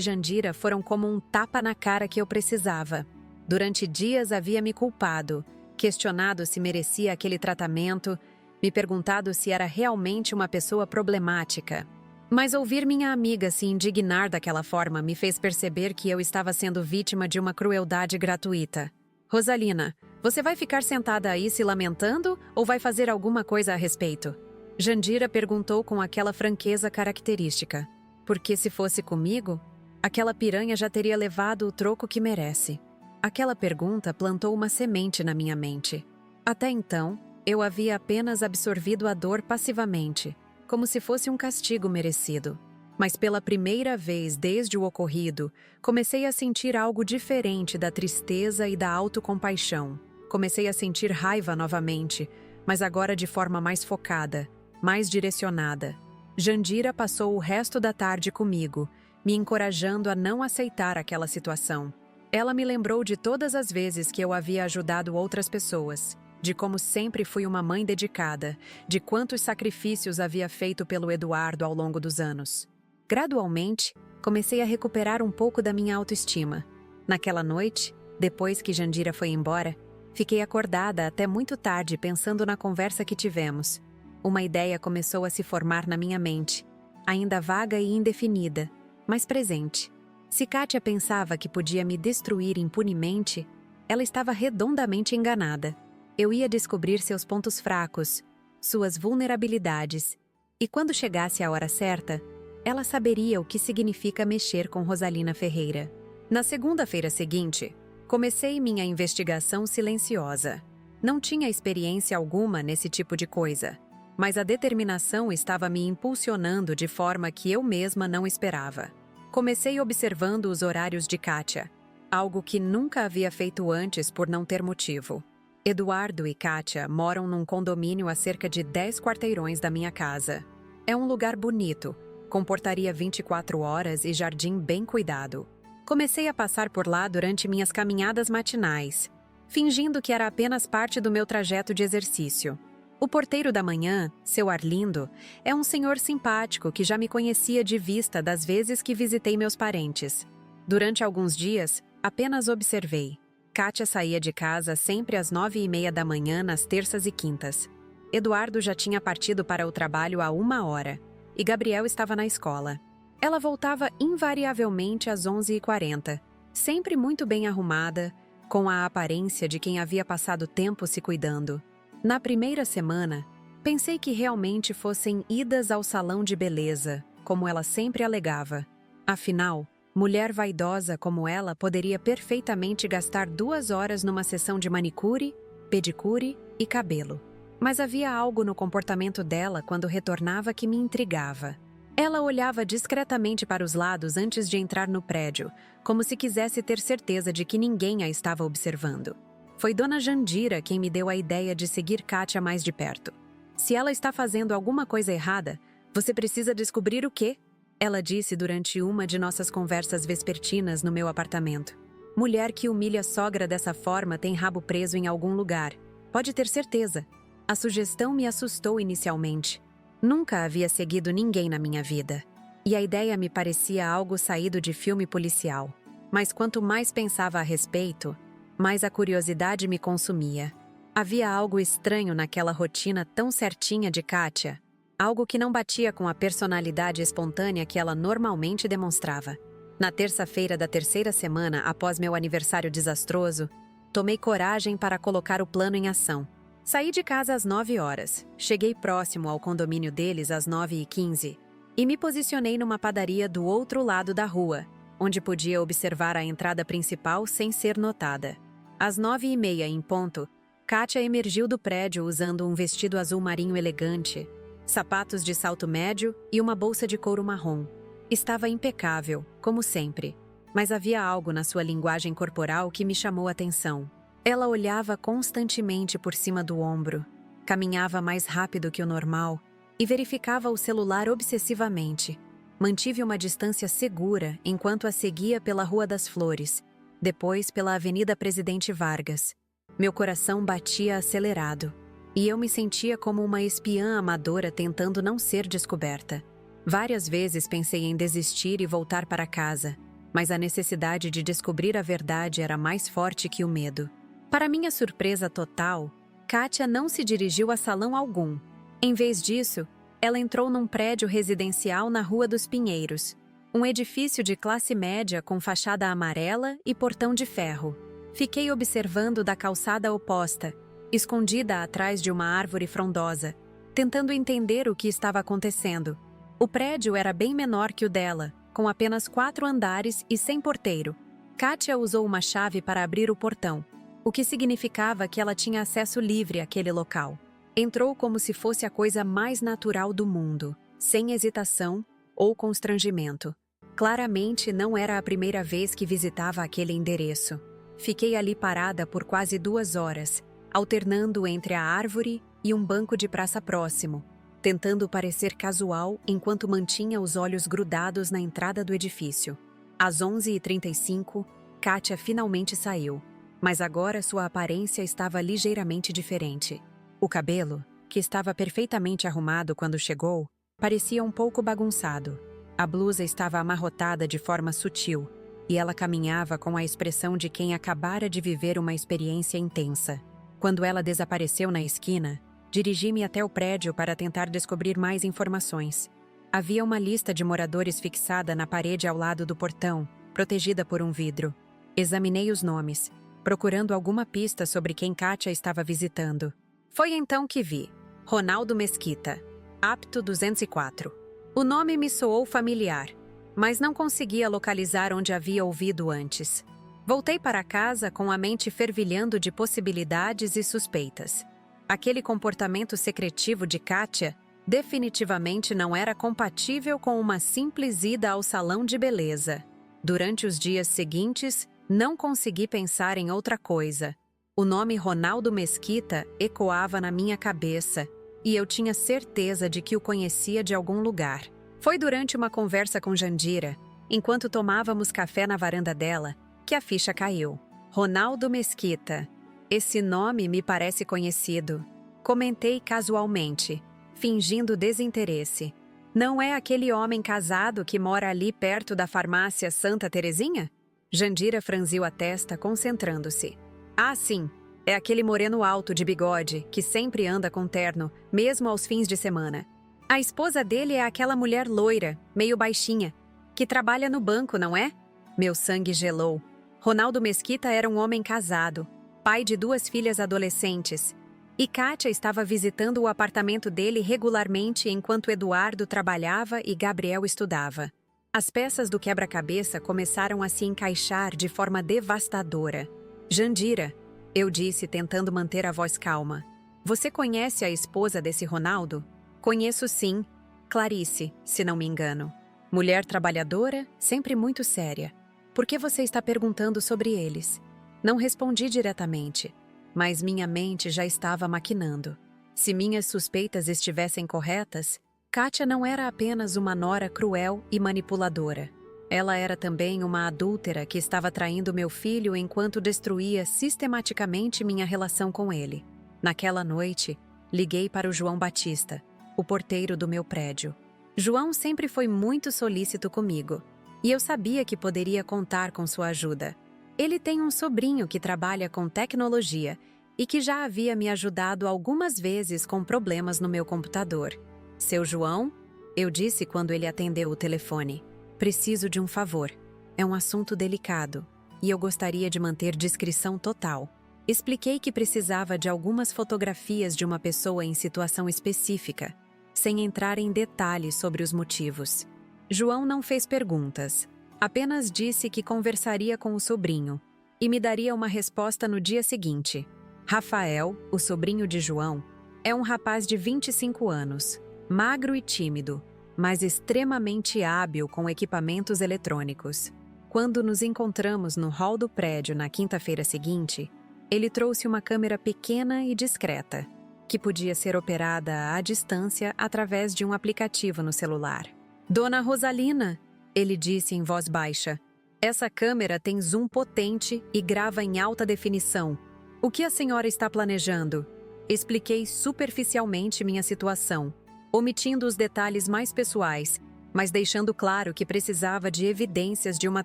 Jandira foram como um tapa na cara que eu precisava. Durante dias havia me culpado, questionado se merecia aquele tratamento, me perguntado se era realmente uma pessoa problemática. Mas ouvir minha amiga se indignar daquela forma me fez perceber que eu estava sendo vítima de uma crueldade gratuita. Rosalina, você vai ficar sentada aí se lamentando ou vai fazer alguma coisa a respeito? Jandira perguntou com aquela franqueza característica. Porque se fosse comigo, aquela piranha já teria levado o troco que merece. Aquela pergunta plantou uma semente na minha mente. Até então, eu havia apenas absorvido a dor passivamente, como se fosse um castigo merecido. Mas pela primeira vez desde o ocorrido, comecei a sentir algo diferente da tristeza e da autocompaixão. Comecei a sentir raiva novamente, mas agora de forma mais focada, mais direcionada. Jandira passou o resto da tarde comigo, me encorajando a não aceitar aquela situação. Ela me lembrou de todas as vezes que eu havia ajudado outras pessoas, de como sempre fui uma mãe dedicada, de quantos sacrifícios havia feito pelo Eduardo ao longo dos anos. Gradualmente, comecei a recuperar um pouco da minha autoestima. Naquela noite, depois que Jandira foi embora, fiquei acordada até muito tarde pensando na conversa que tivemos. Uma ideia começou a se formar na minha mente, ainda vaga e indefinida, mas presente. Se Kátia pensava que podia me destruir impunemente, ela estava redondamente enganada. Eu ia descobrir seus pontos fracos, suas vulnerabilidades, e quando chegasse a hora certa, ela saberia o que significa mexer com Rosalina Ferreira. Na segunda-feira seguinte, comecei minha investigação silenciosa. Não tinha experiência alguma nesse tipo de coisa, mas a determinação estava me impulsionando de forma que eu mesma não esperava. Comecei observando os horários de Kátia, algo que nunca havia feito antes por não ter motivo. Eduardo e Kátia moram num condomínio a cerca de 10 quarteirões da minha casa. É um lugar bonito, com portaria 24 horas e jardim bem cuidado. Comecei a passar por lá durante minhas caminhadas matinais, fingindo que era apenas parte do meu trajeto de exercício. O porteiro da manhã, seu Arlindo, é um senhor simpático que já me conhecia de vista das vezes que visitei meus parentes. Durante alguns dias, apenas observei. Kátia saía de casa sempre às 9h30 da manhã nas terças e quintas. Eduardo já tinha partido para o trabalho há 1 hora, e Gabriel estava na escola. Ela voltava invariavelmente às 11h40, sempre muito bem arrumada, com a aparência de quem havia passado tempo se cuidando. Na primeira semana, pensei que realmente fossem idas ao salão de beleza, como ela sempre alegava. Afinal, mulher vaidosa como ela poderia perfeitamente gastar 2 horas numa sessão de manicure, pedicure e cabelo. Mas havia algo no comportamento dela quando retornava que me intrigava. Ela olhava discretamente para os lados antes de entrar no prédio, como se quisesse ter certeza de que ninguém a estava observando. Foi Dona Jandira quem me deu a ideia de seguir Kátia mais de perto. Se ela está fazendo alguma coisa errada, você precisa descobrir o quê? Ela disse durante uma de nossas conversas vespertinas no meu apartamento. Mulher que humilha a sogra dessa forma tem rabo preso em algum lugar. Pode ter certeza. A sugestão me assustou inicialmente. Nunca havia seguido ninguém na minha vida. E a ideia me parecia algo saído de filme policial. Mas quanto mais pensava a respeito, mais a curiosidade me consumia. Havia algo estranho naquela rotina tão certinha de Kátia, algo que não batia com a personalidade espontânea que ela normalmente demonstrava. Na terça-feira da terceira semana após meu aniversário desastroso, tomei coragem para colocar o plano em ação. Saí de casa às 9 horas, cheguei próximo ao condomínio deles às 9h15 e me posicionei numa padaria do outro lado da rua, onde podia observar a entrada principal sem ser notada. Às 9h30 em ponto, Kátia emergiu do prédio usando um vestido azul marinho elegante, sapatos de salto médio e uma bolsa de couro marrom. Estava impecável, como sempre, mas havia algo na sua linguagem corporal que me chamou a atenção. Ela olhava constantemente por cima do ombro, caminhava mais rápido que o normal e verificava o celular obsessivamente. Mantive uma distância segura enquanto a seguia pela Rua das Flores, depois pela Avenida Presidente Vargas. Meu coração batia acelerado, e eu me sentia como uma espiã amadora tentando não ser descoberta. Várias vezes pensei em desistir e voltar para casa, mas a necessidade de descobrir a verdade era mais forte que o medo. Para minha surpresa total, Kátia não se dirigiu a salão algum. Em vez disso, ela entrou num prédio residencial na Rua dos Pinheiros, um edifício de classe média com fachada amarela e portão de ferro. Fiquei observando da calçada oposta, escondida atrás de uma árvore frondosa, tentando entender o que estava acontecendo. O prédio era bem menor que o dela, com apenas 4 andares e sem porteiro. Kátia usou uma chave para abrir o portão, o que significava que ela tinha acesso livre àquele local. Entrou como se fosse a coisa mais natural do mundo, sem hesitação ou constrangimento. Claramente não era a primeira vez que visitava aquele endereço. Fiquei ali parada por quase 2 horas, alternando entre a árvore e um banco de praça próximo, tentando parecer casual enquanto mantinha os olhos grudados na entrada do edifício. Às 11h35, Kátia finalmente saiu, mas agora sua aparência estava ligeiramente diferente. O cabelo, que estava perfeitamente arrumado quando chegou, parecia um pouco bagunçado. A blusa estava amarrotada de forma sutil, e ela caminhava com a expressão de quem acabara de viver uma experiência intensa. Quando ela desapareceu na esquina, dirigi-me até o prédio para tentar descobrir mais informações. Havia uma lista de moradores fixada na parede ao lado do portão, protegida por um vidro. Examinei os nomes, procurando alguma pista sobre quem Kátia estava visitando. Foi então que vi Ronaldo Mesquita, apto 204. O nome me soou familiar, mas não conseguia localizar onde havia ouvido antes. Voltei para casa com a mente fervilhando de possibilidades e suspeitas. Aquele comportamento secretivo de Kátia definitivamente não era compatível com uma simples ida ao salão de beleza. Durante os dias seguintes, não consegui pensar em outra coisa. O nome Ronaldo Mesquita ecoava na minha cabeça, e eu tinha certeza de que o conhecia de algum lugar. Foi durante uma conversa com Jandira, enquanto tomávamos café na varanda dela, que a ficha caiu. Ronaldo Mesquita. Esse nome me parece conhecido. Comentei casualmente, fingindo desinteresse. Não é aquele homem casado que mora ali perto da farmácia Santa Terezinha? Jandira franziu a testa, concentrando-se. Ah, sim. É aquele moreno alto de bigode que sempre anda com terno, mesmo aos fins de semana. A esposa dele é aquela mulher loira, meio baixinha, que trabalha no banco, não é? Meu sangue gelou. Ronaldo Mesquita era um homem casado, pai de 2 filhas adolescentes, e Kátia estava visitando o apartamento dele regularmente enquanto Eduardo trabalhava e Gabriel estudava. As peças do quebra-cabeça começaram a se encaixar de forma devastadora. Jandira, eu disse tentando manter a voz calma. Você conhece a esposa desse Ronaldo? Conheço sim, Clarice, se não me engano. Mulher trabalhadora, sempre muito séria. Por que você está perguntando sobre eles? Não respondi diretamente, mas minha mente já estava maquinando. Se minhas suspeitas estivessem corretas, Kátia não era apenas uma nora cruel e manipuladora. Ela era também uma adúltera que estava traindo meu filho enquanto destruía sistematicamente minha relação com ele. Naquela noite, liguei para o João Batista, o porteiro do meu prédio. João sempre foi muito solícito comigo, e eu sabia que poderia contar com sua ajuda. Ele tem um sobrinho que trabalha com tecnologia e que já havia me ajudado algumas vezes com problemas no meu computador. Seu João? Eu disse quando ele atendeu o telefone. Preciso de um favor. É um assunto delicado, e eu gostaria de manter discrição total. Expliquei que precisava de algumas fotografias de uma pessoa em situação específica, sem entrar em detalhes sobre os motivos. João não fez perguntas, apenas disse que conversaria com o sobrinho e me daria uma resposta no dia seguinte. Rafael, o sobrinho de João, é um rapaz de 25 anos, magro e tímido, mas extremamente hábil com equipamentos eletrônicos. Quando nos encontramos no hall do prédio na quinta-feira seguinte, ele trouxe uma câmera pequena e discreta, que podia ser operada à distância através de um aplicativo no celular. Dona Rosalina, ele disse em voz baixa, essa câmera tem zoom potente e grava em alta definição. O que a senhora está planejando? Expliquei superficialmente minha situação, omitindo os detalhes mais pessoais, mas deixando claro que precisava de evidências de uma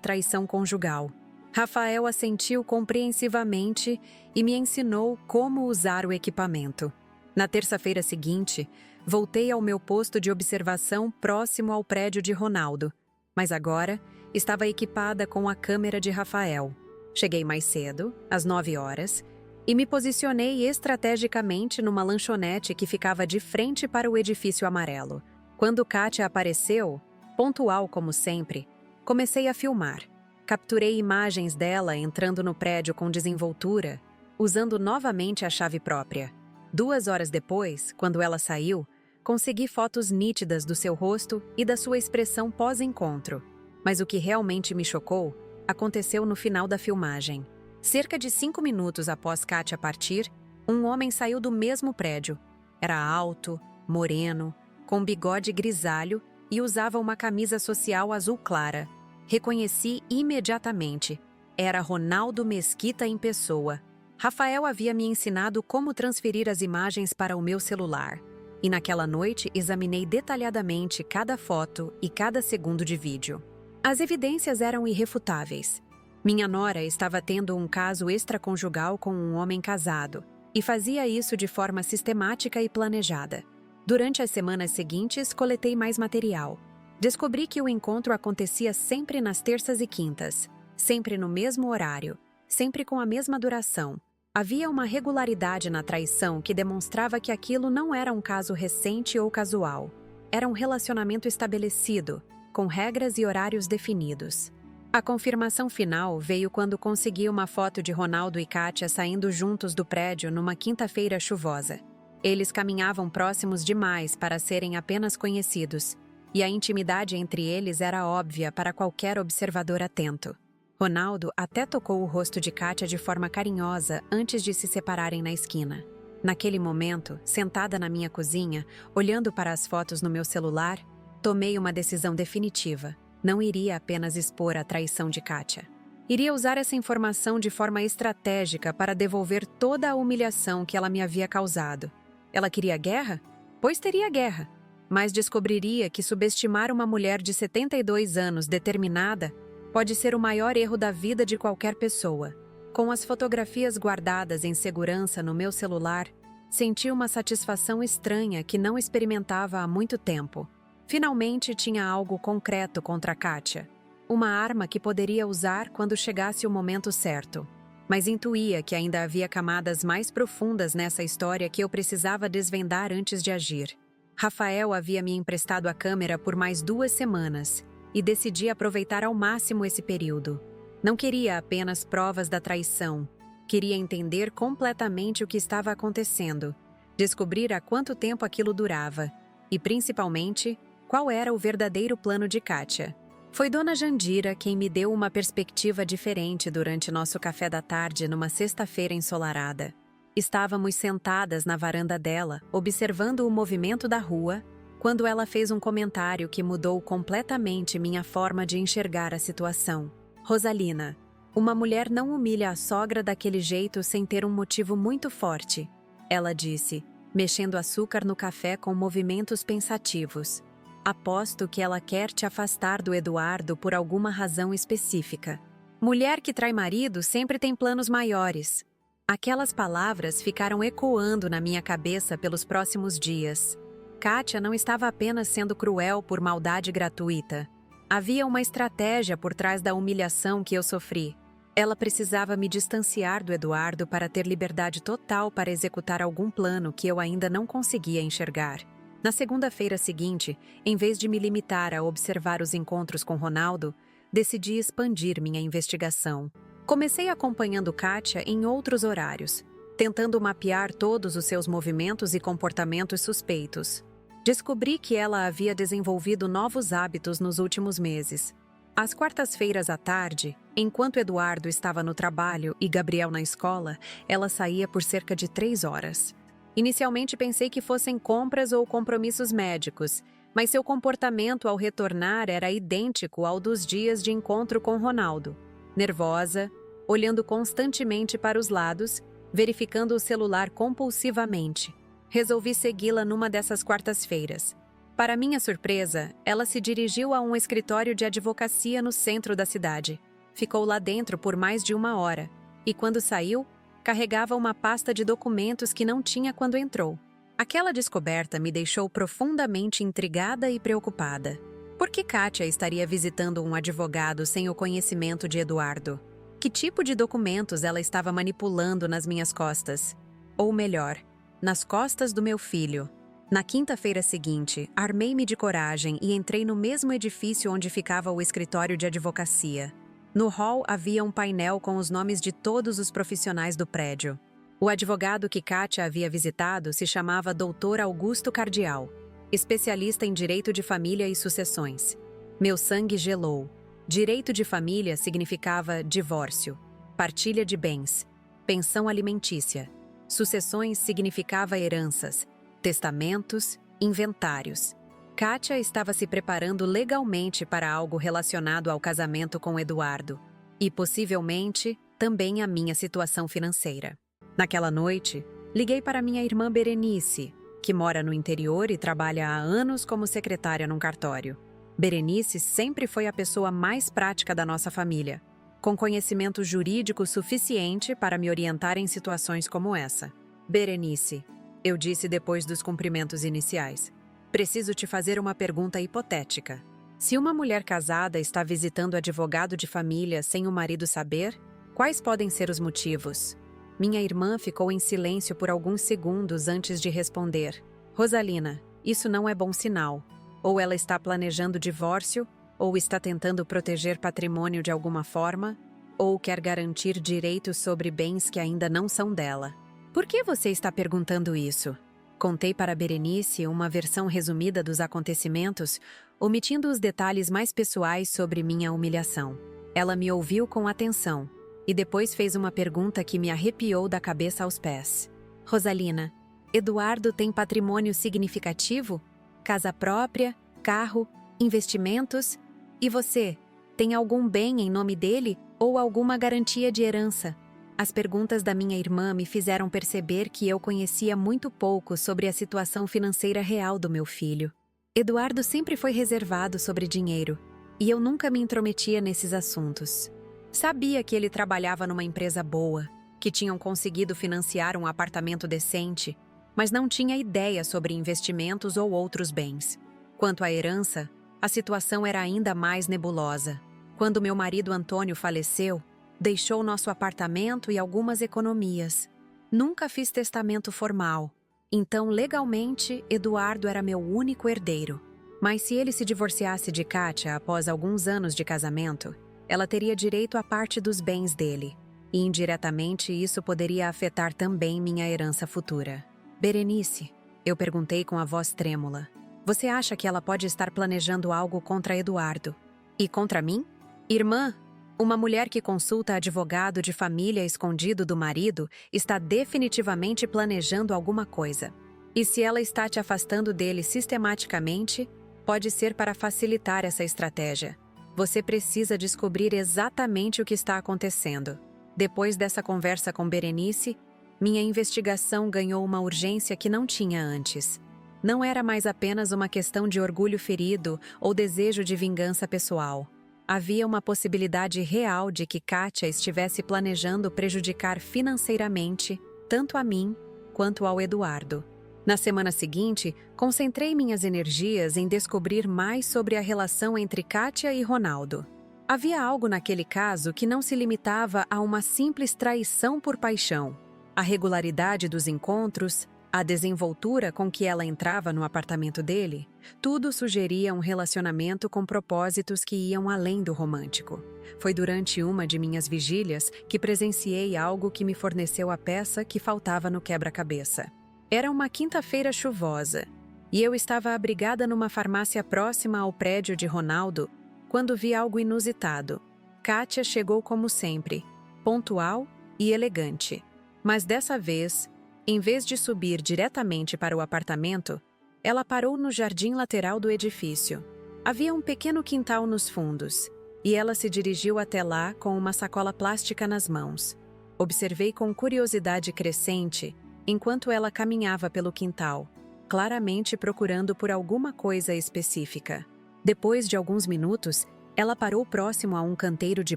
traição conjugal. Rafael assentiu compreensivamente e me ensinou como usar o equipamento. Na terça-feira seguinte, voltei ao meu posto de observação próximo ao prédio de Ronaldo, mas agora estava equipada com a câmera de Rafael. Cheguei mais cedo, às 9 horas, e me posicionei estrategicamente numa lanchonete que ficava de frente para o edifício amarelo. Quando Kátia apareceu, pontual como sempre, comecei a filmar. Capturei imagens dela entrando no prédio com desenvoltura, usando novamente a chave própria. 2 horas depois, quando ela saiu, consegui fotos nítidas do seu rosto e da sua expressão pós-encontro. Mas o que realmente me chocou aconteceu no final da filmagem. Cerca de 5 minutos após Kátia partir, um homem saiu do mesmo prédio. Era alto, moreno, com bigode grisalho e usava uma camisa social azul clara. Reconheci imediatamente. Era Ronaldo Mesquita em pessoa. Rafael havia me ensinado como transferir as imagens para o meu celular. E naquela noite examinei detalhadamente cada foto e cada segundo de vídeo. As evidências eram irrefutáveis. Minha nora estava tendo um caso extraconjugal com um homem casado e fazia isso de forma sistemática e planejada. Durante as semanas seguintes, coletei mais material. Descobri que o encontro acontecia sempre nas terças e quintas, sempre no mesmo horário, sempre com a mesma duração. Havia uma regularidade na traição que demonstrava que aquilo não era um caso recente ou casual. Era um relacionamento estabelecido, com regras e horários definidos. A confirmação final veio quando consegui uma foto de Ronaldo e Kátia saindo juntos do prédio numa quinta-feira chuvosa. Eles caminhavam próximos demais para serem apenas conhecidos, e a intimidade entre eles era óbvia para qualquer observador atento. Ronaldo até tocou o rosto de Kátia de forma carinhosa antes de se separarem na esquina. Naquele momento, sentada na minha cozinha, olhando para as fotos no meu celular, tomei uma decisão definitiva. Não iria apenas expor a traição de Kátia. Iria usar essa informação de forma estratégica para devolver toda a humilhação que ela me havia causado. Ela queria guerra? Pois teria guerra. Mas descobriria que subestimar uma mulher de 72 anos determinada pode ser o maior erro da vida de qualquer pessoa. Com as fotografias guardadas em segurança no meu celular, senti uma satisfação estranha que não experimentava há muito tempo. Finalmente tinha algo concreto contra Kátia. Uma arma que poderia usar quando chegasse o momento certo. Mas intuía que ainda havia camadas mais profundas nessa história que eu precisava desvendar antes de agir. Rafael havia me emprestado a câmera por mais 2 semanas e decidi aproveitar ao máximo esse período. Não queria apenas provas da traição. Queria entender completamente o que estava acontecendo, descobrir há quanto tempo aquilo durava e, principalmente, qual era o verdadeiro plano de Kátia. Foi Dona Jandira quem me deu uma perspectiva diferente durante nosso café da tarde numa sexta-feira ensolarada. Estávamos sentadas na varanda dela, observando o movimento da rua, quando ela fez um comentário que mudou completamente minha forma de enxergar a situação. Rosalina, uma mulher não humilha a sogra daquele jeito sem ter um motivo muito forte, ela disse, mexendo açúcar no café com movimentos pensativos. Aposto que ela quer te afastar do Eduardo por alguma razão específica. Mulher que trai marido sempre tem planos maiores. Aquelas palavras ficaram ecoando na minha cabeça pelos próximos dias. Kátia não estava apenas sendo cruel por maldade gratuita. Havia uma estratégia por trás da humilhação que eu sofri. Ela precisava me distanciar do Eduardo para ter liberdade total para executar algum plano que eu ainda não conseguia enxergar. Na segunda-feira seguinte, em vez de me limitar a observar os encontros com Ronaldo, decidi expandir minha investigação. Comecei acompanhando Kátia em outros horários, tentando mapear todos os seus movimentos e comportamentos suspeitos. Descobri que ela havia desenvolvido novos hábitos nos últimos meses. Às quartas-feiras à tarde, enquanto Eduardo estava no trabalho e Gabriel na escola, ela saía por cerca de 3 horas. Inicialmente pensei que fossem compras ou compromissos médicos, mas seu comportamento ao retornar era idêntico ao dos dias de encontro com Ronaldo. Nervosa, olhando constantemente para os lados, verificando o celular compulsivamente. Resolvi segui-la numa dessas quartas-feiras. Para minha surpresa, ela se dirigiu a um escritório de advocacia no centro da cidade. Ficou lá dentro por mais de 1 hora, e quando saiu, carregava uma pasta de documentos que não tinha quando entrou. Aquela descoberta me deixou profundamente intrigada e preocupada. Por que Kátia estaria visitando um advogado sem o conhecimento de Eduardo? Que tipo de documentos ela estava manipulando nas minhas costas? Ou melhor, nas costas do meu filho. Na quinta-feira seguinte, armei-me de coragem e entrei no mesmo edifício onde ficava o escritório de advocacia. No hall havia um painel com os nomes de todos os profissionais do prédio. O advogado que Kátia havia visitado se chamava Dr. Augusto Cardial, especialista em direito de família e sucessões. Meu sangue gelou. Direito de família significava divórcio, partilha de bens, pensão alimentícia. Sucessões significava heranças, testamentos, inventários. Kátia estava se preparando legalmente para algo relacionado ao casamento com Eduardo e, possivelmente, também a minha situação financeira. Naquela noite, liguei para minha irmã Berenice, que mora no interior e trabalha há anos como secretária num cartório. Berenice sempre foi a pessoa mais prática da nossa família, com conhecimento jurídico suficiente para me orientar em situações como essa. Berenice, eu disse depois dos cumprimentos iniciais, preciso te fazer uma pergunta hipotética. Se uma mulher casada está visitando advogado de família sem o marido saber, quais podem ser os motivos? Minha irmã ficou em silêncio por alguns segundos antes de responder. Rosalina, isso não é bom sinal. Ou ela está planejando divórcio, ou está tentando proteger patrimônio de alguma forma, ou quer garantir direitos sobre bens que ainda não são dela. Por que você está perguntando isso? Contei para Berenice uma versão resumida dos acontecimentos, omitindo os detalhes mais pessoais sobre minha humilhação. Ela me ouviu com atenção e depois fez uma pergunta que me arrepiou da cabeça aos pés. Rosalina, Eduardo tem patrimônio significativo? Casa própria, carro, investimentos? E você, tem algum bem em nome dele ou alguma garantia de herança? As perguntas da minha irmã me fizeram perceber que eu conhecia muito pouco sobre a situação financeira real do meu filho. Eduardo sempre foi reservado sobre dinheiro, e eu nunca me intrometia nesses assuntos. Sabia que ele trabalhava numa empresa boa, que tinham conseguido financiar um apartamento decente, mas não tinha ideia sobre investimentos ou outros bens. Quanto à herança, a situação era ainda mais nebulosa. Quando meu marido Antônio faleceu, deixou nosso apartamento e algumas economias. Nunca fiz testamento formal, então legalmente Eduardo era meu único herdeiro. Mas se ele se divorciasse de Kátia após alguns anos de casamento, ela teria direito à parte dos bens dele, e indiretamente isso poderia afetar também minha herança futura. Berenice, eu perguntei com a voz trêmula, você acha que ela pode estar planejando algo contra Eduardo? E contra mim? Irmã, uma mulher que consulta advogado de família escondido do marido está definitivamente planejando alguma coisa. E se ela está te afastando dele sistematicamente, pode ser para facilitar essa estratégia. Você precisa descobrir exatamente o que está acontecendo. Depois dessa conversa com Berenice, minha investigação ganhou uma urgência que não tinha antes. Não era mais apenas uma questão de orgulho ferido ou desejo de vingança pessoal. Havia uma possibilidade real de que Kátia estivesse planejando prejudicar financeiramente tanto a mim quanto ao Eduardo. Na semana seguinte, concentrei minhas energias em descobrir mais sobre a relação entre Kátia e Ronaldo. Havia algo naquele caso que não se limitava a uma simples traição por paixão. A regularidade dos encontros, a desenvoltura com que ela entrava no apartamento dele, tudo sugeria um relacionamento com propósitos que iam além do romântico. Foi durante uma de minhas vigílias que presenciei algo que me forneceu a peça que faltava no quebra-cabeça. Era uma quinta-feira chuvosa, e eu estava abrigada numa farmácia próxima ao prédio de Ronaldo quando vi algo inusitado. Kátia chegou como sempre, pontual e elegante. Mas dessa vez, em vez de subir diretamente para o apartamento, ela parou no jardim lateral do edifício. Havia um pequeno quintal nos fundos, e ela se dirigiu até lá com uma sacola plástica nas mãos. Observei com curiosidade crescente enquanto ela caminhava pelo quintal, claramente procurando por alguma coisa específica. Depois de alguns minutos, ela parou próximo a um canteiro de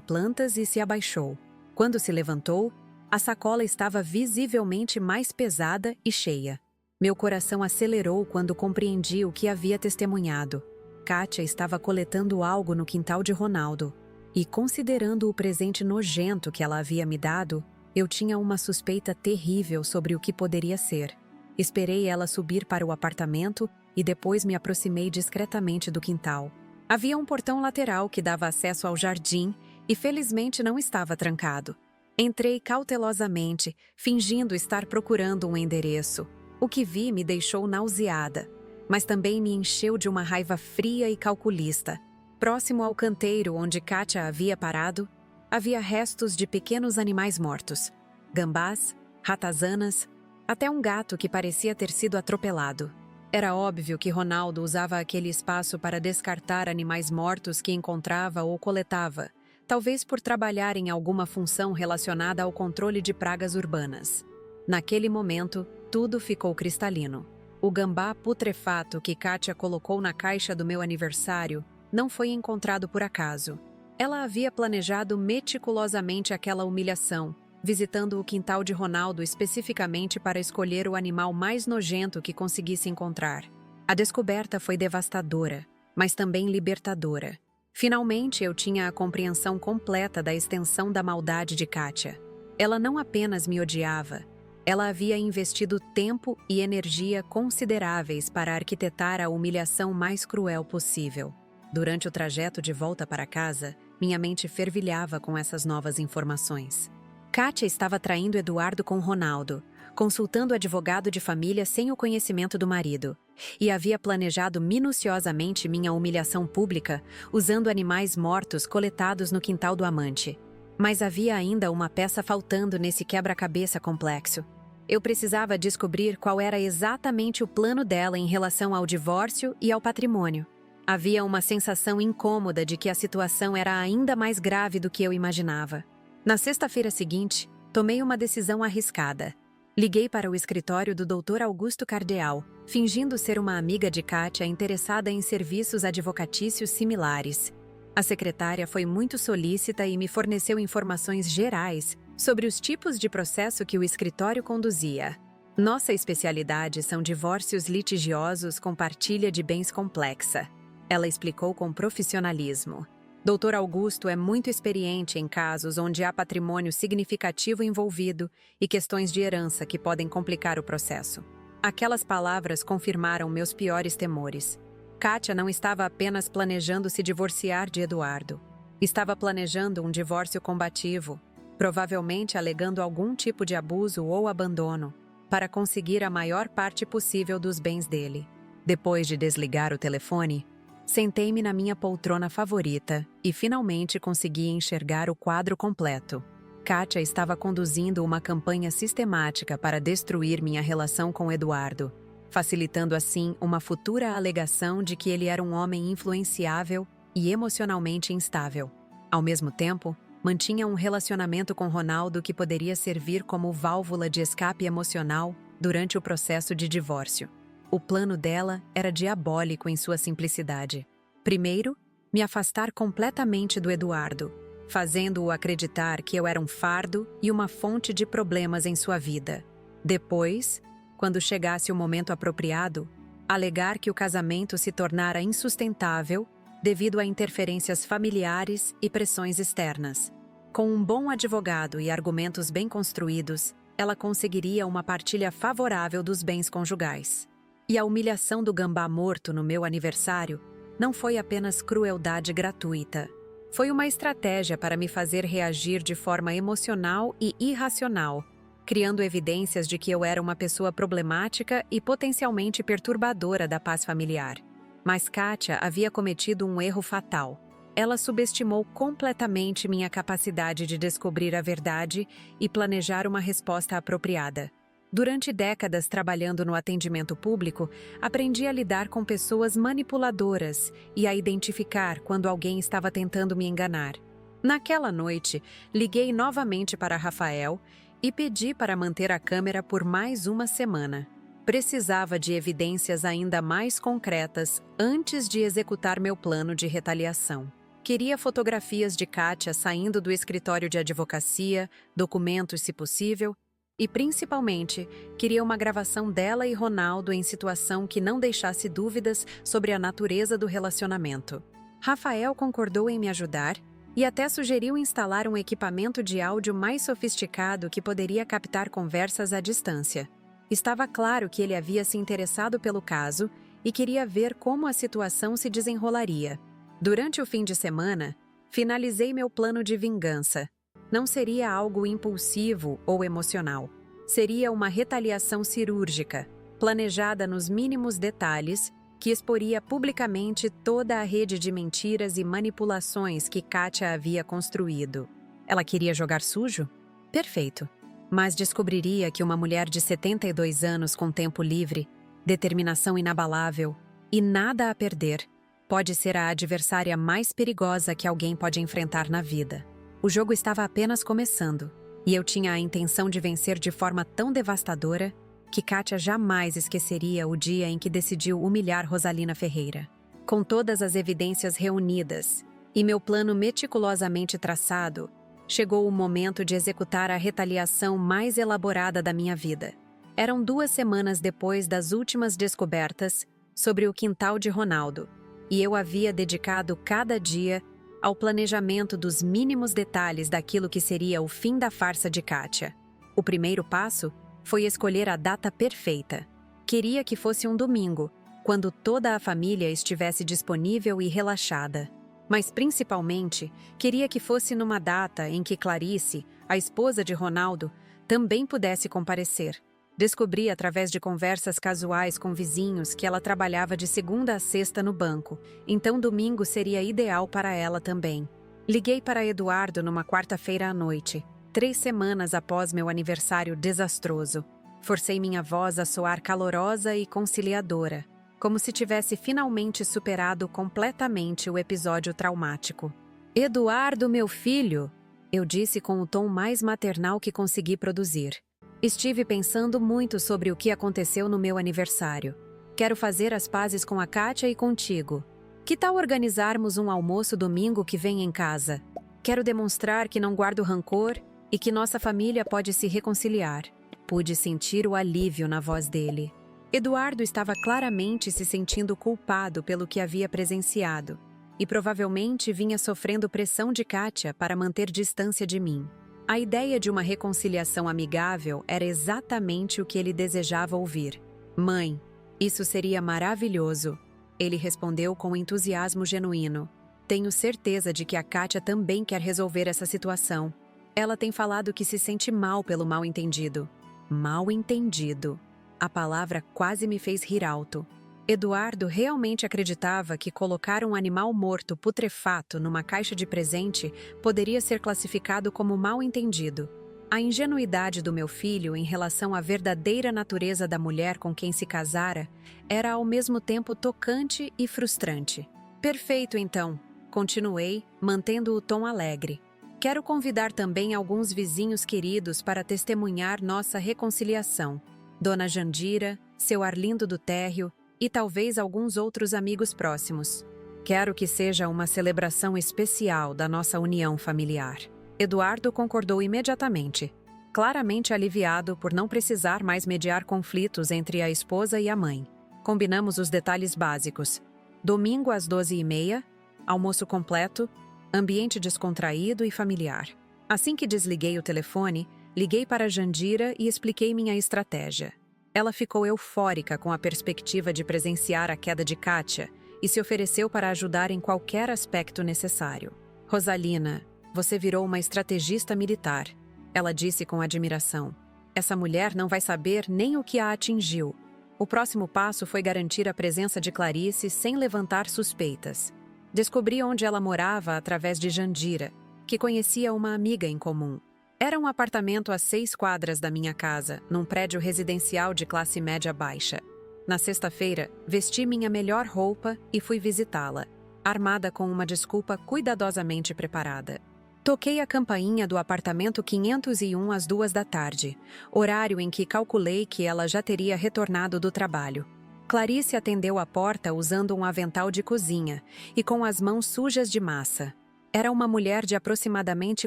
plantas e se abaixou. Quando se levantou, a sacola estava visivelmente mais pesada e cheia. Meu coração acelerou quando compreendi o que havia testemunhado. Kátia estava coletando algo no quintal de Ronaldo. E considerando o presente nojento que ela havia me dado, eu tinha uma suspeita terrível sobre o que poderia ser. Esperei ela subir para o apartamento e depois me aproximei discretamente do quintal. Havia um portão lateral que dava acesso ao jardim e felizmente não estava trancado. Entrei cautelosamente, fingindo estar procurando um endereço. O que vi me deixou nauseada, mas também me encheu de uma raiva fria e calculista. Próximo ao canteiro onde Kátia havia parado, havia restos de pequenos animais mortos. Gambás, ratazanas, até um gato que parecia ter sido atropelado. Era óbvio que Ronaldo usava aquele espaço para descartar animais mortos que encontrava ou coletava, talvez por trabalhar em alguma função relacionada ao controle de pragas urbanas. Naquele momento, tudo ficou cristalino. O gambá putrefato que Kátia colocou na caixa do meu aniversário não foi encontrado por acaso. Ela havia planejado meticulosamente aquela humilhação, visitando o quintal de Ronaldo especificamente para escolher o animal mais nojento que conseguisse encontrar. A descoberta foi devastadora, mas também libertadora. Finalmente eu tinha a compreensão completa da extensão da maldade de Kátia. Ela não apenas me odiava, ela havia investido tempo e energia consideráveis para arquitetar a humilhação mais cruel possível. Durante o trajeto de volta para casa, minha mente fervilhava com essas novas informações. Kátia estava traindo Eduardo com Ronaldo, consultando o advogado de família sem o conhecimento do marido, e havia planejado minuciosamente minha humilhação pública usando animais mortos coletados no quintal do amante. Mas havia ainda uma peça faltando nesse quebra-cabeça complexo. Eu precisava descobrir qual era exatamente o plano dela em relação ao divórcio e ao patrimônio. Havia uma sensação incômoda de que a situação era ainda mais grave do que eu imaginava. Na sexta-feira seguinte, tomei uma decisão arriscada. Liguei para o escritório do Dr. Augusto Cardeal, fingindo ser uma amiga de Kátia interessada em serviços advocatícios similares. A secretária foi muito solícita e me forneceu informações gerais sobre os tipos de processo que o escritório conduzia. Nossa especialidade são divórcios litigiosos com partilha de bens complexa. Ela explicou com profissionalismo. Dr. Augusto é muito experiente em casos onde há patrimônio significativo envolvido e questões de herança que podem complicar o processo. Aquelas palavras confirmaram meus piores temores. Kátia não estava apenas planejando se divorciar de Eduardo. Estava planejando um divórcio combativo, provavelmente alegando algum tipo de abuso ou abandono, para conseguir a maior parte possível dos bens dele. Depois de desligar o telefone, sentei-me na minha poltrona favorita e finalmente consegui enxergar o quadro completo. Kátia estava conduzindo uma campanha sistemática para destruir minha relação com Eduardo, facilitando assim uma futura alegação de que ele era um homem influenciável e emocionalmente instável. Ao mesmo tempo, mantinha um relacionamento com Ronaldo que poderia servir como válvula de escape emocional durante o processo de divórcio. O plano dela era diabólico em sua simplicidade. Primeiro, me afastar completamente do Eduardo, fazendo-o acreditar que eu era um fardo e uma fonte de problemas em sua vida. Depois, quando chegasse o momento apropriado, alegar que o casamento se tornara insustentável devido a interferências familiares e pressões externas. Com um bom advogado e argumentos bem construídos, ela conseguiria uma partilha favorável dos bens conjugais. E a humilhação do gambá morto no meu aniversário não foi apenas crueldade gratuita. Foi uma estratégia para me fazer reagir de forma emocional e irracional, criando evidências de que eu era uma pessoa problemática e potencialmente perturbadora da paz familiar. Mas Kátia havia cometido um erro fatal. Ela subestimou completamente minha capacidade de descobrir a verdade e planejar uma resposta apropriada. Durante décadas trabalhando no atendimento público, aprendi a lidar com pessoas manipuladoras e a identificar quando alguém estava tentando me enganar. Naquela noite, liguei novamente para Rafael e pedi para manter a câmera por mais uma semana. Precisava de evidências ainda mais concretas antes de executar meu plano de retaliação. Queria fotografias de Kátia saindo do escritório de advocacia, documentos se possível, e, principalmente, queria uma gravação dela e Ronaldo em situação que não deixasse dúvidas sobre a natureza do relacionamento. Rafael concordou em me ajudar e até sugeriu instalar um equipamento de áudio mais sofisticado que poderia captar conversas à distância. Estava claro que ele havia se interessado pelo caso e queria ver como a situação se desenrolaria. Durante o fim de semana, finalizei meu plano de vingança. Não seria algo impulsivo ou emocional. Seria uma retaliação cirúrgica, planejada nos mínimos detalhes, que exporia publicamente toda a rede de mentiras e manipulações que Kátia havia construído. Ela queria jogar sujo? Perfeito. Mas descobriria que uma mulher de 72 anos com tempo livre, determinação inabalável e nada a perder, pode ser a adversária mais perigosa que alguém pode enfrentar na vida. O jogo estava apenas começando, e eu tinha a intenção de vencer de forma tão devastadora que Kátia jamais esqueceria o dia em que decidiu humilhar Rosalina Ferreira. Com todas as evidências reunidas e meu plano meticulosamente traçado, chegou o momento de executar a retaliação mais elaborada da minha vida. Eram 2 semanas depois das últimas descobertas sobre o quintal de Ronaldo, e eu havia dedicado cada dia ao planejamento dos mínimos detalhes daquilo que seria o fim da farsa de Kátia. O primeiro passo foi escolher a data perfeita. Queria que fosse um domingo, quando toda a família estivesse disponível e relaxada. Mas, principalmente, queria que fosse numa data em que Clarice, a esposa de Ronaldo, também pudesse comparecer. Descobri através de conversas casuais com vizinhos que ela trabalhava de segunda a sexta no banco, então domingo seria ideal para ela também. Liguei para Eduardo numa quarta-feira à noite, 3 semanas após meu aniversário desastroso. Forcei minha voz a soar calorosa e conciliadora, como se tivesse finalmente superado completamente o episódio traumático. "Eduardo, meu filho", eu disse com o tom mais maternal que consegui produzir. "Estive pensando muito sobre o que aconteceu no meu aniversário. Quero fazer as pazes com a Kátia e contigo. Que tal organizarmos um almoço domingo que vem em casa? Quero demonstrar que não guardo rancor e que nossa família pode se reconciliar." Pude sentir o alívio na voz dele. Eduardo estava claramente se sentindo culpado pelo que havia presenciado e provavelmente vinha sofrendo pressão de Kátia para manter distância de mim. A ideia de uma reconciliação amigável era exatamente o que ele desejava ouvir. "Mãe, isso seria maravilhoso", ele respondeu com entusiasmo genuíno. "Tenho certeza de que a Kátia também quer resolver essa situação. Ela tem falado que se sente mal pelo mal-entendido." Mal-entendido. A palavra quase me fez rir alto. Eduardo realmente acreditava que colocar um animal morto putrefato numa caixa de presente poderia ser classificado como mal-entendido. A ingenuidade do meu filho em relação à verdadeira natureza da mulher com quem se casara era ao mesmo tempo tocante e frustrante. "Perfeito, então", continuei, mantendo o tom alegre. "Quero convidar também alguns vizinhos queridos para testemunhar nossa reconciliação. Dona Jandira, seu Arlindo do Térreo e talvez alguns outros amigos próximos. Quero que seja uma celebração especial da nossa união familiar." Eduardo concordou imediatamente, claramente aliviado por não precisar mais mediar conflitos entre a esposa e a mãe. Combinamos os detalhes básicos. Domingo às 12h30, almoço completo, ambiente descontraído e familiar. Assim que desliguei o telefone, liguei para Jandira e expliquei minha estratégia. Ela ficou eufórica com a perspectiva de presenciar a queda de Kátia e se ofereceu para ajudar em qualquer aspecto necessário. "Rosalina, você virou uma estrategista militar", ela disse com admiração. Essa mulher não vai saber nem o que a atingiu. O próximo passo foi garantir a presença de Clarice sem levantar suspeitas. Descobri onde ela morava através de Jandira, que conhecia uma amiga em comum. Era um apartamento a 6 quadras da minha casa, num prédio residencial de classe média baixa. Na sexta-feira, vesti minha melhor roupa e fui visitá-la, armada com uma desculpa cuidadosamente preparada. Toquei a campainha do apartamento 501 às 2 da tarde, horário em que calculei que ela já teria retornado do trabalho. Clarice atendeu a porta usando um avental de cozinha e com as mãos sujas de massa. Era uma mulher de aproximadamente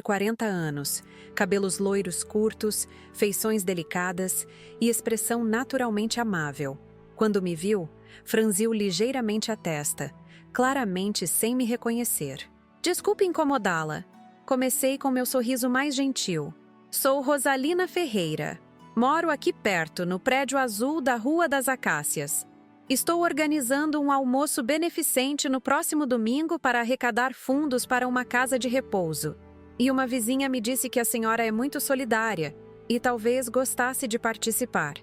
40 anos, cabelos loiros curtos, feições delicadas e expressão naturalmente amável. Quando me viu, franziu ligeiramente a testa, claramente sem me reconhecer. Desculpe incomodá-la. Comecei com meu sorriso mais gentil. Sou Rosalina Ferreira. Moro aqui perto, no prédio azul da Rua das Acácias. Estou organizando um almoço beneficente no próximo domingo para arrecadar fundos para uma casa de repouso. E uma vizinha me disse que a senhora é muito solidária e talvez gostasse de participar.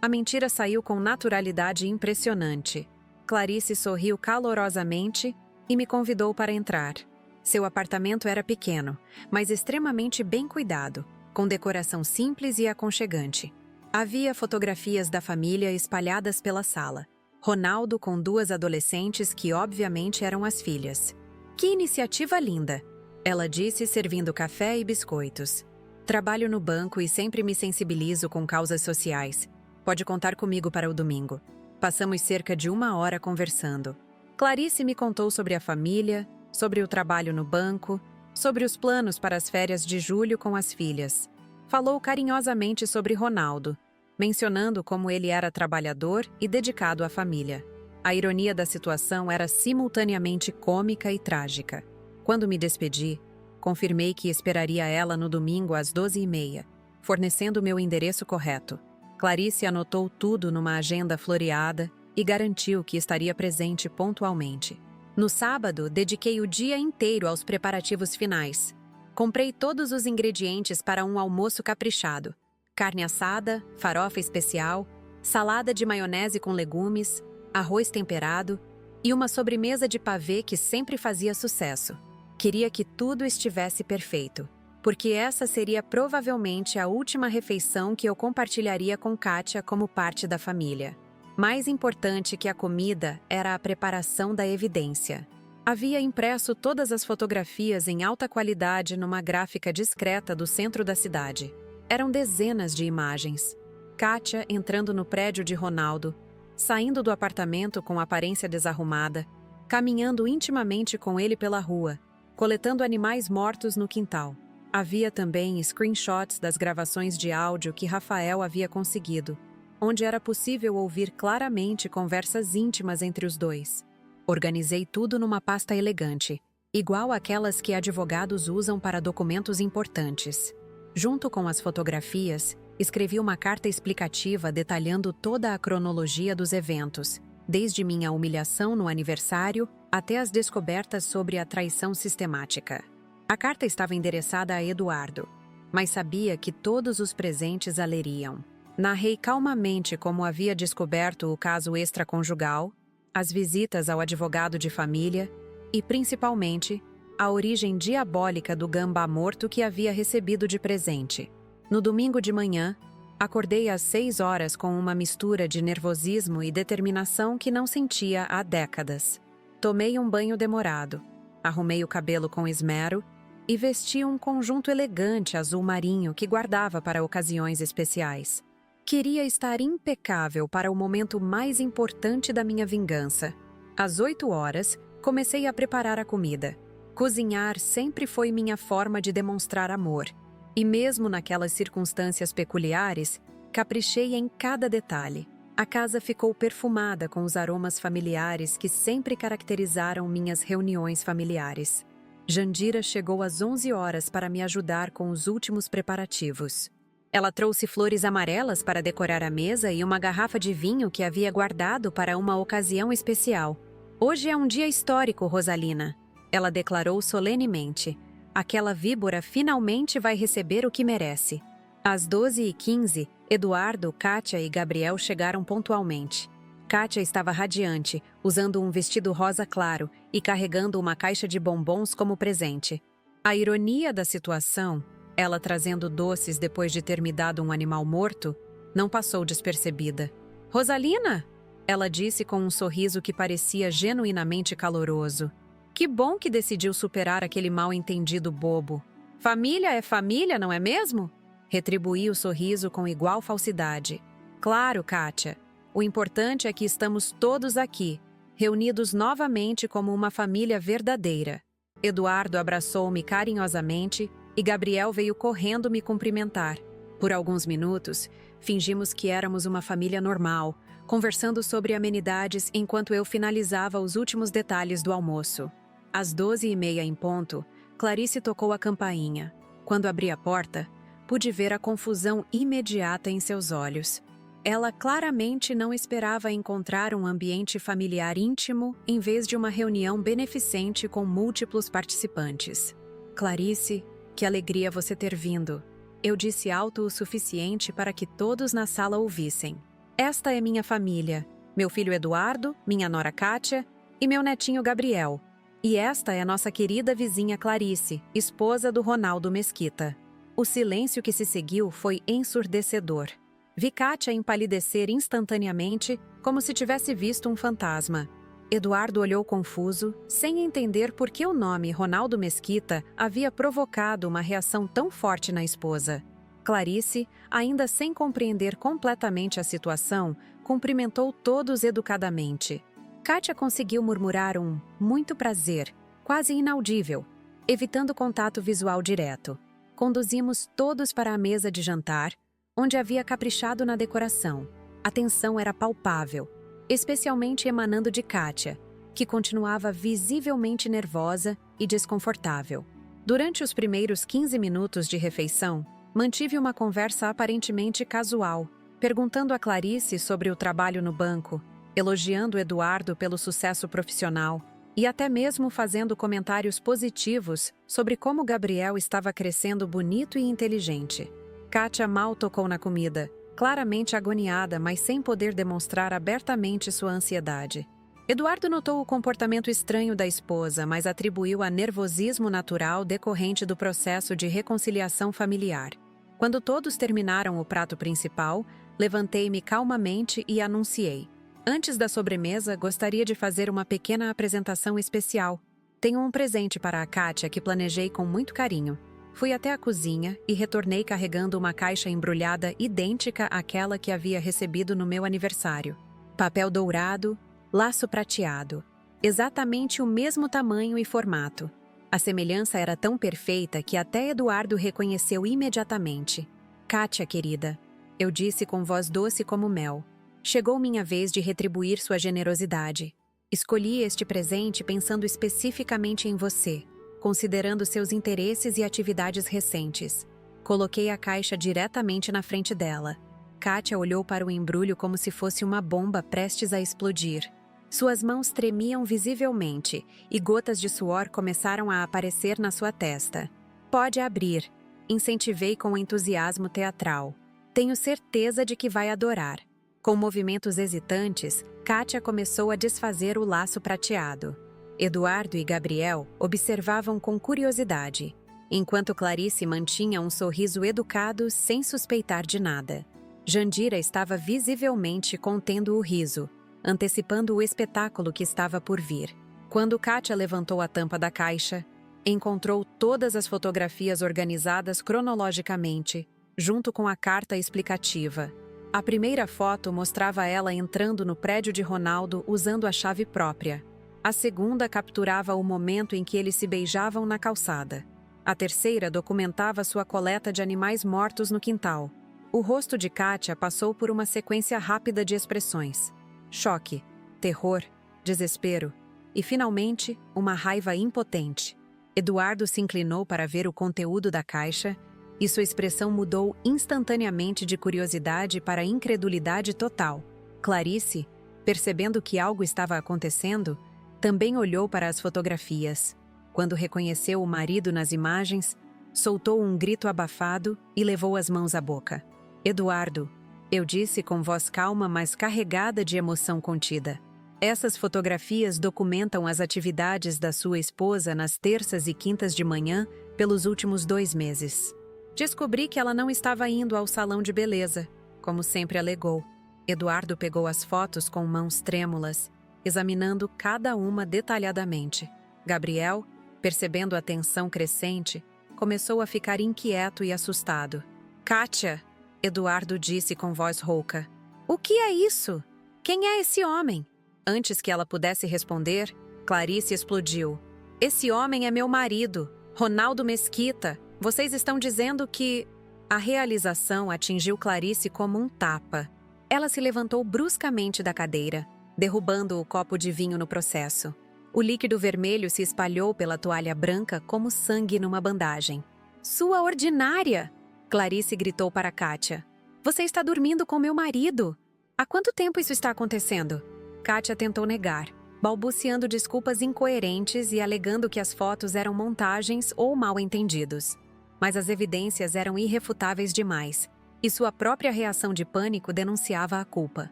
A mentira saiu com naturalidade impressionante. Clarice sorriu calorosamente e me convidou para entrar. Seu apartamento era pequeno, mas extremamente bem cuidado, com decoração simples e aconchegante. Havia fotografias da família espalhadas pela sala. Ronaldo com 2 adolescentes que obviamente eram as filhas. Que iniciativa linda! Ela disse servindo café e biscoitos. Trabalho no banco e sempre me sensibilizo com causas sociais. Pode contar comigo para o domingo. Passamos cerca de 1 hora conversando. Clarice me contou sobre a família, sobre o trabalho no banco, sobre os planos para as férias de julho com as filhas. Falou carinhosamente sobre Ronaldo, mencionando como ele era trabalhador e dedicado à família. A ironia da situação era simultaneamente cômica e trágica. Quando me despedi, confirmei que esperaria ela no domingo às 12h30, fornecendo meu endereço correto. Clarice anotou tudo numa agenda floreada e garantiu que estaria presente pontualmente. No sábado, dediquei o dia inteiro aos preparativos finais. Comprei todos os ingredientes para um almoço caprichado: carne assada, farofa especial, salada de maionese com legumes, arroz temperado e uma sobremesa de pavê que sempre fazia sucesso. Queria que tudo estivesse perfeito, porque essa seria provavelmente a última refeição que eu compartilharia com Kátia como parte da família. Mais importante que a comida era a preparação da evidência. Havia impresso todas as fotografias em alta qualidade numa gráfica discreta do centro da cidade. Eram dezenas de imagens. Kátia entrando no prédio de Ronaldo, saindo do apartamento com aparência desarrumada, caminhando intimamente com ele pela rua, coletando animais mortos no quintal. Havia também screenshots das gravações de áudio que Rafael havia conseguido, onde era possível ouvir claramente conversas íntimas entre os dois. Organizei tudo numa pasta elegante, igual àquelas que advogados usam para documentos importantes. Junto com as fotografias, escrevi uma carta explicativa detalhando toda a cronologia dos eventos, desde minha humilhação no aniversário até as descobertas sobre a traição sistemática. A carta estava endereçada a Eduardo, mas sabia que todos os presentes a leriam. Narrei calmamente como havia descoberto o caso extraconjugal, as visitas ao advogado de família e, principalmente, a origem diabólica do gambá morto que havia recebido de presente. No domingo de manhã, acordei às 6 horas com uma mistura de nervosismo e determinação que não sentia há décadas. Tomei um banho demorado, arrumei o cabelo com esmero e vesti um conjunto elegante azul marinho que guardava para ocasiões especiais. Queria estar impecável para o momento mais importante da minha vingança. Às 8 horas, comecei a preparar a comida. Cozinhar sempre foi minha forma de demonstrar amor. E mesmo naquelas circunstâncias peculiares, caprichei em cada detalhe. A casa ficou perfumada com os aromas familiares que sempre caracterizaram minhas reuniões familiares. Jandira chegou às 11 horas para me ajudar com os últimos preparativos. Ela trouxe flores amarelas para decorar a mesa e uma garrafa de vinho que havia guardado para uma ocasião especial. Hoje é um dia histórico, Rosalina, ela declarou solenemente. Aquela víbora finalmente vai receber o que merece. Às 12h15, Eduardo, Kátia e Gabriel chegaram pontualmente. Kátia estava radiante, usando um vestido rosa claro e carregando uma caixa de bombons como presente. A ironia da situação, ela trazendo doces depois de ter me dado um animal morto, não passou despercebida. "Rosalina!" ela disse com um sorriso que parecia genuinamente caloroso. "Que bom que decidiu superar aquele mal-entendido bobo. Família é família, não é mesmo?" Retribuí o sorriso com igual falsidade. "Claro, Kátia. O importante é que estamos todos aqui, reunidos novamente como uma família verdadeira." Eduardo abraçou-me carinhosamente e Gabriel veio correndo me cumprimentar. Por alguns minutos, fingimos que éramos uma família normal, conversando sobre amenidades enquanto eu finalizava os últimos detalhes do almoço. Às 12h30 em ponto, Clarice tocou a campainha. Quando abri a porta, pude ver a confusão imediata em seus olhos. Ela claramente não esperava encontrar um ambiente familiar íntimo em vez de uma reunião beneficente com múltiplos participantes. "Clarice, que alegria você ter vindo." Eu disse alto o suficiente para que todos na sala ouvissem. "Esta é minha família, meu filho Eduardo, minha nora Kátia e meu netinho Gabriel. E esta é nossa querida vizinha Clarice, esposa do Ronaldo Mesquita." O silêncio que se seguiu foi ensurdecedor. Vi Kátia empalidecer instantaneamente, como se tivesse visto um fantasma. Eduardo olhou confuso, sem entender por que o nome Ronaldo Mesquita havia provocado uma reação tão forte na esposa. Clarice, ainda sem compreender completamente a situação, cumprimentou todos educadamente. Kátia conseguiu murmurar um "muito prazer", quase inaudível, evitando contato visual direto. Conduzimos todos para a mesa de jantar, onde havia caprichado na decoração. A tensão era palpável, especialmente emanando de Kátia, que continuava visivelmente nervosa e desconfortável. Durante os primeiros 15 minutos de refeição, mantive uma conversa aparentemente casual, perguntando a Clarice sobre o trabalho no banco, elogiando Eduardo pelo sucesso profissional e até mesmo fazendo comentários positivos sobre como Gabriel estava crescendo bonito e inteligente. Kátia mal tocou na comida, claramente agoniada, mas sem poder demonstrar abertamente sua ansiedade. Eduardo notou o comportamento estranho da esposa, mas atribuiu a nervosismo natural decorrente do processo de reconciliação familiar. Quando todos terminaram o prato principal, levantei-me calmamente e anunciei: "Antes da sobremesa, gostaria de fazer uma pequena apresentação especial. Tenho um presente para a Kátia que planejei com muito carinho." Fui até a cozinha e retornei carregando uma caixa embrulhada idêntica àquela que havia recebido no meu aniversário. Papel dourado, laço prateado. Exatamente o mesmo tamanho e formato. A semelhança era tão perfeita que até Eduardo reconheceu imediatamente. "Kátia, querida", eu disse com voz doce como mel. "Chegou minha vez de retribuir sua generosidade. Escolhi este presente pensando especificamente em você, considerando seus interesses e atividades recentes." Coloquei a caixa diretamente na frente dela. Kátia olhou para o embrulho como se fosse uma bomba prestes a explodir. Suas mãos tremiam visivelmente e gotas de suor começaram a aparecer na sua testa. "Pode abrir", incentivei com entusiasmo teatral. "Tenho certeza de que vai adorar." Com movimentos hesitantes, Kátia começou a desfazer o laço prateado. Eduardo e Gabriel observavam com curiosidade, enquanto Clarice mantinha um sorriso educado sem suspeitar de nada. Jandira estava visivelmente contendo o riso, antecipando o espetáculo que estava por vir. Quando Kátia levantou a tampa da caixa, encontrou todas as fotografias organizadas cronologicamente, junto com a carta explicativa. A primeira foto mostrava ela entrando no prédio de Ronaldo usando a chave própria. A segunda capturava o momento em que eles se beijavam na calçada. A terceira documentava sua coleta de animais mortos no quintal. O rosto de Kátia passou por uma sequência rápida de expressões: choque, terror, desespero e, finalmente, uma raiva impotente. Eduardo se inclinou para ver o conteúdo da caixa e sua expressão mudou instantaneamente de curiosidade para incredulidade total. Clarice, percebendo que algo estava acontecendo, também olhou para as fotografias. Quando reconheceu o marido nas imagens, soltou um grito abafado e levou as mãos à boca. "Eduardo, Eu disse com voz calma, mas carregada de emoção contida. Essas fotografias documentam as atividades da sua esposa nas terças e quintas de manhã pelos últimos 2 meses. Descobri que ela não estava indo ao salão de beleza, como sempre alegou. Eduardo pegou as fotos com mãos trêmulas, examinando cada uma detalhadamente. Gabriel, percebendo a tensão crescente, começou a ficar inquieto e assustado. Kátia, Eduardo disse com voz rouca. O que é isso? Quem é esse homem? Antes que ela pudesse responder, Clarice explodiu. Esse homem é meu marido, Ronaldo Mesquita. Vocês estão dizendo que... A realização atingiu Clarice como um tapa. Ela se levantou bruscamente da cadeira, derrubando o copo de vinho no processo. O líquido vermelho se espalhou pela toalha branca como sangue numa bandagem. Sua ordinária! Clarice gritou para Kátia. Você está dormindo com meu marido! Há quanto tempo isso está acontecendo? Kátia tentou negar, balbuciando desculpas incoerentes e alegando que as fotos eram montagens ou mal-entendidos. Mas as evidências eram irrefutáveis demais, e sua própria reação de pânico denunciava a culpa.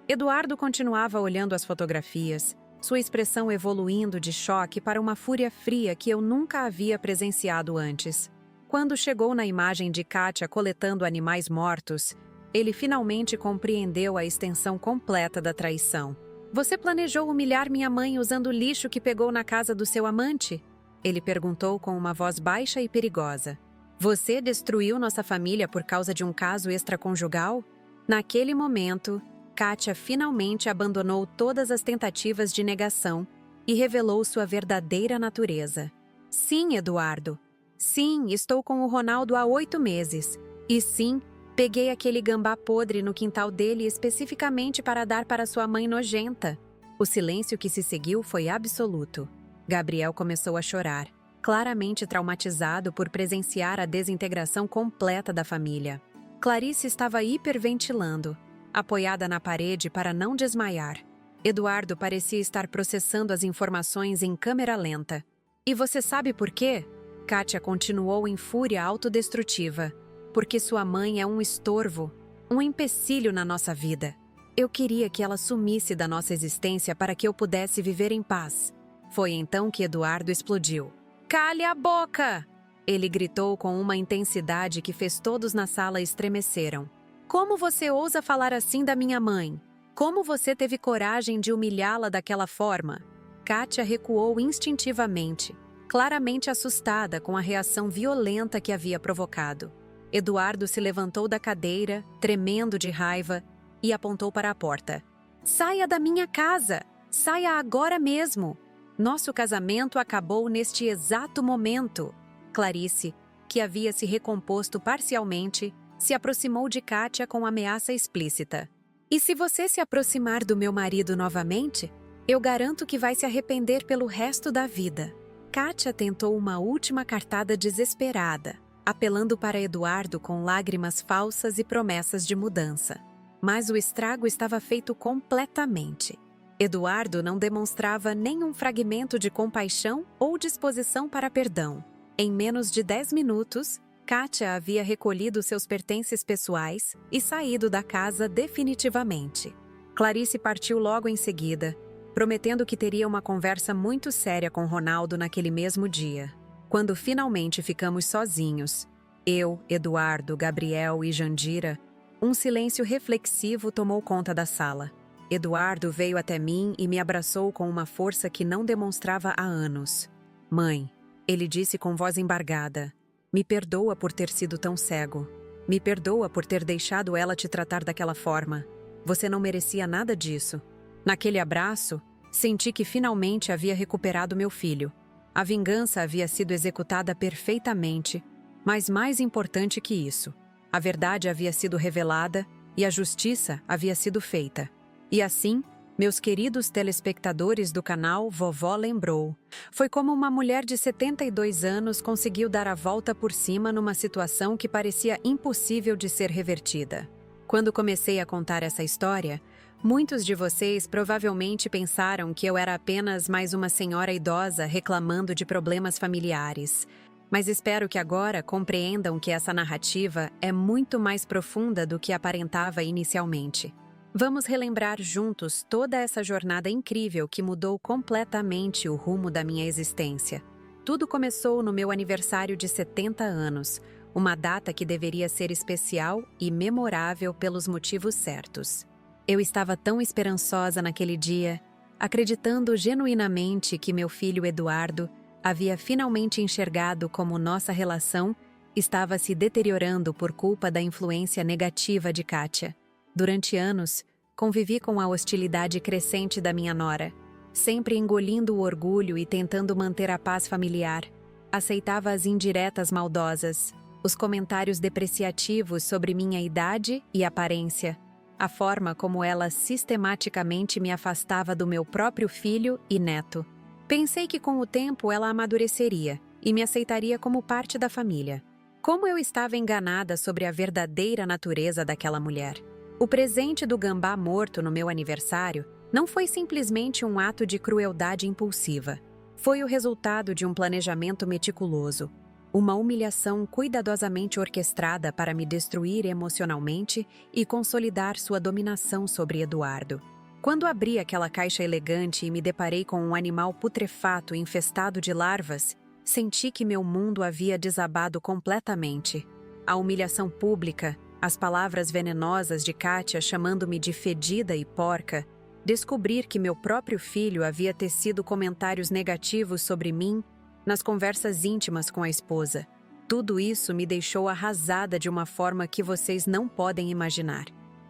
Eduardo continuava olhando as fotografias, sua expressão evoluindo de choque para uma fúria fria que eu nunca havia presenciado antes. Quando chegou na imagem de Kátia coletando animais mortos, ele finalmente compreendeu a extensão completa da traição. Você planejou humilhar minha mãe usando o lixo que pegou na casa do seu amante? Ele perguntou com uma voz baixa e perigosa. Você destruiu nossa família por causa de um caso extraconjugal? Naquele momento, Kátia finalmente abandonou todas as tentativas de negação e revelou sua verdadeira natureza. Sim, Eduardo. Sim, estou com o Ronaldo há 8 meses. E sim, peguei aquele gambá podre no quintal dele especificamente para dar para sua mãe nojenta. O silêncio que se seguiu foi absoluto. Gabriel começou a chorar, claramente traumatizado por presenciar a desintegração completa da família. Clarice estava hiperventilando, apoiada na parede para não desmaiar. Eduardo parecia estar processando as informações em câmera lenta. E você sabe por quê? Kátia continuou em fúria autodestrutiva. Porque sua mãe é um estorvo, um empecilho na nossa vida. Eu queria que ela sumisse da nossa existência para que eu pudesse viver em paz. Foi então que Eduardo explodiu. Cale a boca! Ele gritou com uma intensidade que fez todos na sala estremeceram. Como você ousa falar assim da minha mãe? Como você teve coragem de humilhá-la daquela forma? Kátia recuou instintivamente, claramente assustada com a reação violenta que havia provocado. Eduardo se levantou da cadeira, tremendo de raiva, e apontou para a porta. Saia da minha casa! Saia agora mesmo! Nosso casamento acabou neste exato momento. Clarice, que havia se recomposto parcialmente, se aproximou de Kátia com ameaça explícita. E se você se aproximar do meu marido novamente, eu garanto que vai se arrepender pelo resto da vida. Kátia tentou uma última cartada desesperada, apelando para Eduardo com lágrimas falsas e promessas de mudança. Mas o estrago estava feito completamente. Eduardo não demonstrava nenhum fragmento de compaixão ou disposição para perdão. Em menos de 10 minutos, Kátia havia recolhido seus pertences pessoais e saído da casa definitivamente. Clarice partiu logo em seguida, prometendo que teria uma conversa muito séria com Ronaldo naquele mesmo dia. Quando finalmente ficamos sozinhos, eu, Eduardo, Gabriel e Jandira, um silêncio reflexivo tomou conta da sala. Eduardo veio até mim e me abraçou com uma força que não demonstrava há anos. Mãe, ele disse com voz embargada, me perdoa por ter sido tão cego. Me perdoa por ter deixado ela te tratar daquela forma. Você não merecia nada disso. Naquele abraço, senti que finalmente havia recuperado meu filho. A vingança havia sido executada perfeitamente, mas mais importante que isso, a verdade havia sido revelada e a justiça havia sido feita. E assim, meus queridos telespectadores do canal Vovó Lembrou, foi como uma mulher de 72 anos conseguiu dar a volta por cima numa situação que parecia impossível de ser revertida. Quando comecei a contar essa história, muitos de vocês provavelmente pensaram que eu era apenas mais uma senhora idosa reclamando de problemas familiares. Mas espero que agora compreendam que essa narrativa é muito mais profunda do que aparentava inicialmente. Vamos relembrar juntos toda essa jornada incrível que mudou completamente o rumo da minha existência. Tudo começou no meu aniversário de 70 anos, uma data que deveria ser especial e memorável pelos motivos certos. Eu estava tão esperançosa naquele dia, acreditando genuinamente que meu filho Eduardo havia finalmente enxergado como nossa relação estava se deteriorando por culpa da influência negativa de Kátia. Durante anos, convivi com a hostilidade crescente da minha nora, sempre engolindo o orgulho e tentando manter a paz familiar. Aceitava as indiretas maldosas, os comentários depreciativos sobre minha idade e aparência, a forma como ela sistematicamente me afastava do meu próprio filho e neto. Pensei que com o tempo ela amadureceria e me aceitaria como parte da família. Como eu estava enganada sobre a verdadeira natureza daquela mulher. O presente do gambá morto no meu aniversário não foi simplesmente um ato de crueldade impulsiva. Foi o resultado de um planejamento meticuloso, uma humilhação cuidadosamente orquestrada para me destruir emocionalmente e consolidar sua dominação sobre Eduardo. Quando abri aquela caixa elegante e me deparei com um animal putrefato infestado de larvas, senti que meu mundo havia desabado completamente. A humilhação pública, as palavras venenosas de Kátia chamando-me de fedida e porca, descobrir que meu próprio filho havia tecido comentários negativos sobre mim nas conversas íntimas com a esposa. Tudo isso me deixou arrasada de uma forma que vocês não podem imaginar.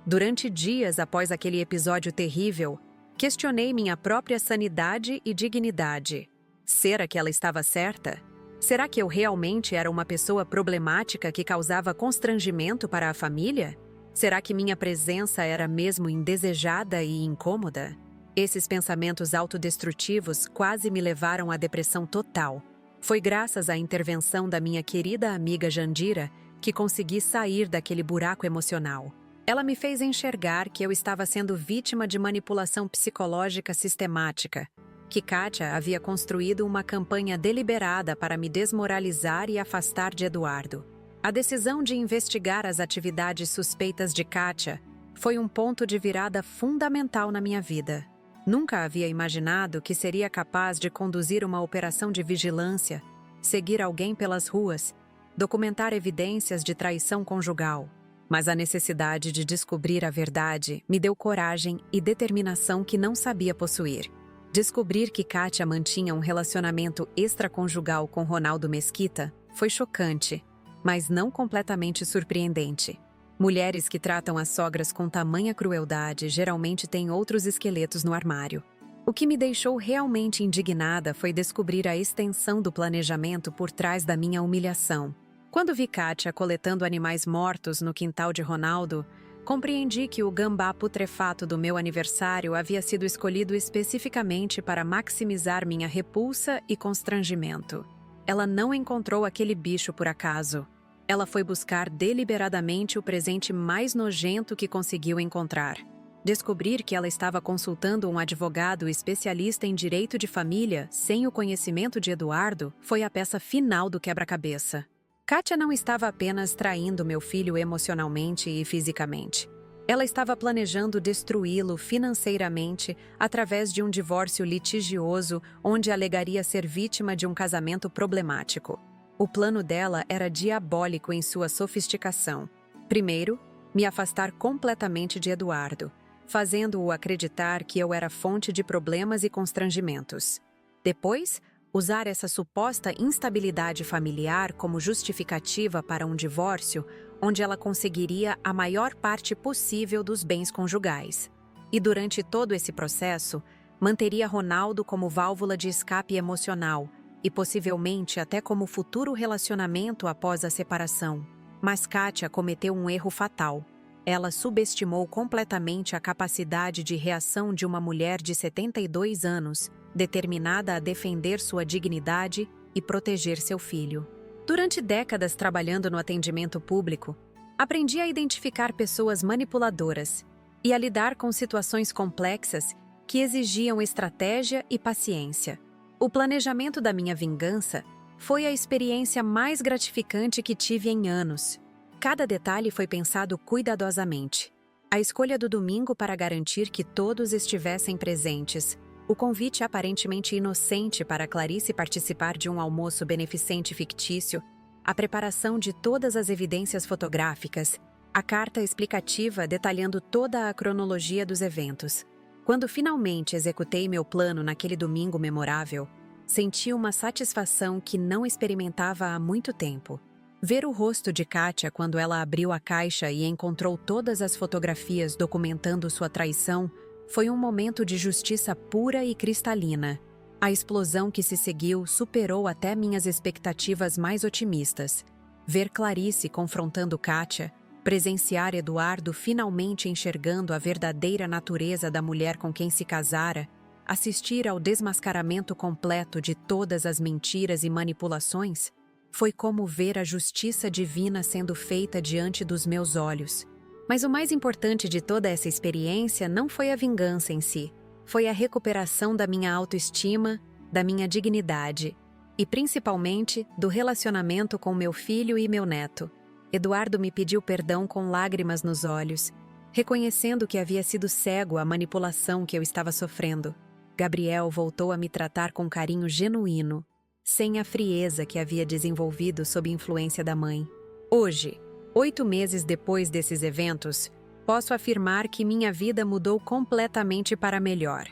Durante dias após aquele episódio terrível, questionei minha própria sanidade e dignidade. Será que ela estava certa? Será que eu realmente era uma pessoa problemática que causava constrangimento para a família? Será que minha presença era mesmo indesejada e incômoda? Esses pensamentos autodestrutivos quase me levaram à depressão total. Foi graças à intervenção da minha querida amiga Jandira que consegui sair daquele buraco emocional. Ela me fez enxergar que eu estava sendo vítima de manipulação psicológica sistemática, que Kátia havia construído uma campanha deliberada para me desmoralizar e afastar de Eduardo. A decisão de investigar as atividades suspeitas de Kátia foi um ponto de virada fundamental na minha vida. Nunca havia imaginado que seria capaz de conduzir uma operação de vigilância, seguir alguém pelas ruas, documentar evidências de traição conjugal. Mas a necessidade de descobrir a verdade me deu coragem e determinação que não sabia possuir. Descobrir que Kátia mantinha um relacionamento extraconjugal com Ronaldo Mesquita foi chocante, mas não completamente surpreendente. Mulheres que tratam as sogras com tamanha crueldade geralmente têm outros esqueletos no armário. O que me deixou realmente indignada foi descobrir a extensão do planejamento por trás da minha humilhação. Quando vi Kátia coletando animais mortos no quintal de Ronaldo, compreendi que o gambá putrefato do meu aniversário havia sido escolhido especificamente para maximizar minha repulsa e constrangimento. Ela não encontrou aquele bicho por acaso. Ela foi buscar deliberadamente o presente mais nojento que conseguiu encontrar. Descobrir que ela estava consultando um advogado especialista em direito de família sem o conhecimento de Eduardo foi a peça final do quebra-cabeça. Kátia não estava apenas traindo meu filho emocionalmente e fisicamente. Ela estava planejando destruí-lo financeiramente através de um divórcio litigioso onde alegaria ser vítima de um casamento problemático. O plano dela era diabólico em sua sofisticação. Primeiro, me afastar completamente de Eduardo, fazendo-o acreditar que eu era fonte de problemas e constrangimentos. Depois, usar essa suposta instabilidade familiar como justificativa para um divórcio, onde ela conseguiria a maior parte possível dos bens conjugais. E durante todo esse processo, manteria Ronaldo como válvula de escape emocional e possivelmente até como futuro relacionamento após a separação. Mas Kátia cometeu um erro fatal. Ela subestimou completamente a capacidade de reação de uma mulher de 72 anos, determinada a defender sua dignidade e proteger seu filho. Durante décadas trabalhando no atendimento público, aprendi a identificar pessoas manipuladoras e a lidar com situações complexas que exigiam estratégia e paciência. O planejamento da minha vingança Foi a experiência mais gratificante que tive em anos. Cada detalhe foi pensado cuidadosamente. A escolha do domingo para garantir que todos estivessem presentes, o convite aparentemente inocente para Clarice participar de um almoço beneficente fictício, a preparação de todas as evidências fotográficas, a carta explicativa detalhando toda a cronologia dos eventos. Quando finalmente executei meu plano naquele domingo memorável, senti uma satisfação que não experimentava há muito tempo. Ver o rosto de Kátia quando ela abriu a caixa e encontrou todas as fotografias documentando sua traição foi um momento de justiça pura e cristalina. A explosão que se seguiu superou até minhas expectativas mais otimistas. Ver Clarice confrontando Kátia, presenciar Eduardo finalmente enxergando a verdadeira natureza da mulher com quem se casara, assistir ao desmascaramento completo de todas as mentiras e manipulações, foi como ver a justiça divina sendo feita diante dos meus olhos. Mas o mais importante de toda essa experiência não foi a vingança em si, foi a recuperação da minha autoestima, da minha dignidade e, principalmente, do relacionamento com meu filho e meu neto. Eduardo me pediu perdão com lágrimas nos olhos, reconhecendo que havia sido cego à manipulação que eu estava sofrendo. Gabriel voltou a me tratar com carinho genuíno, sem a frieza que havia desenvolvido sob influência da mãe. Hoje, 8 meses depois desses eventos, posso afirmar que minha vida mudou completamente para melhor.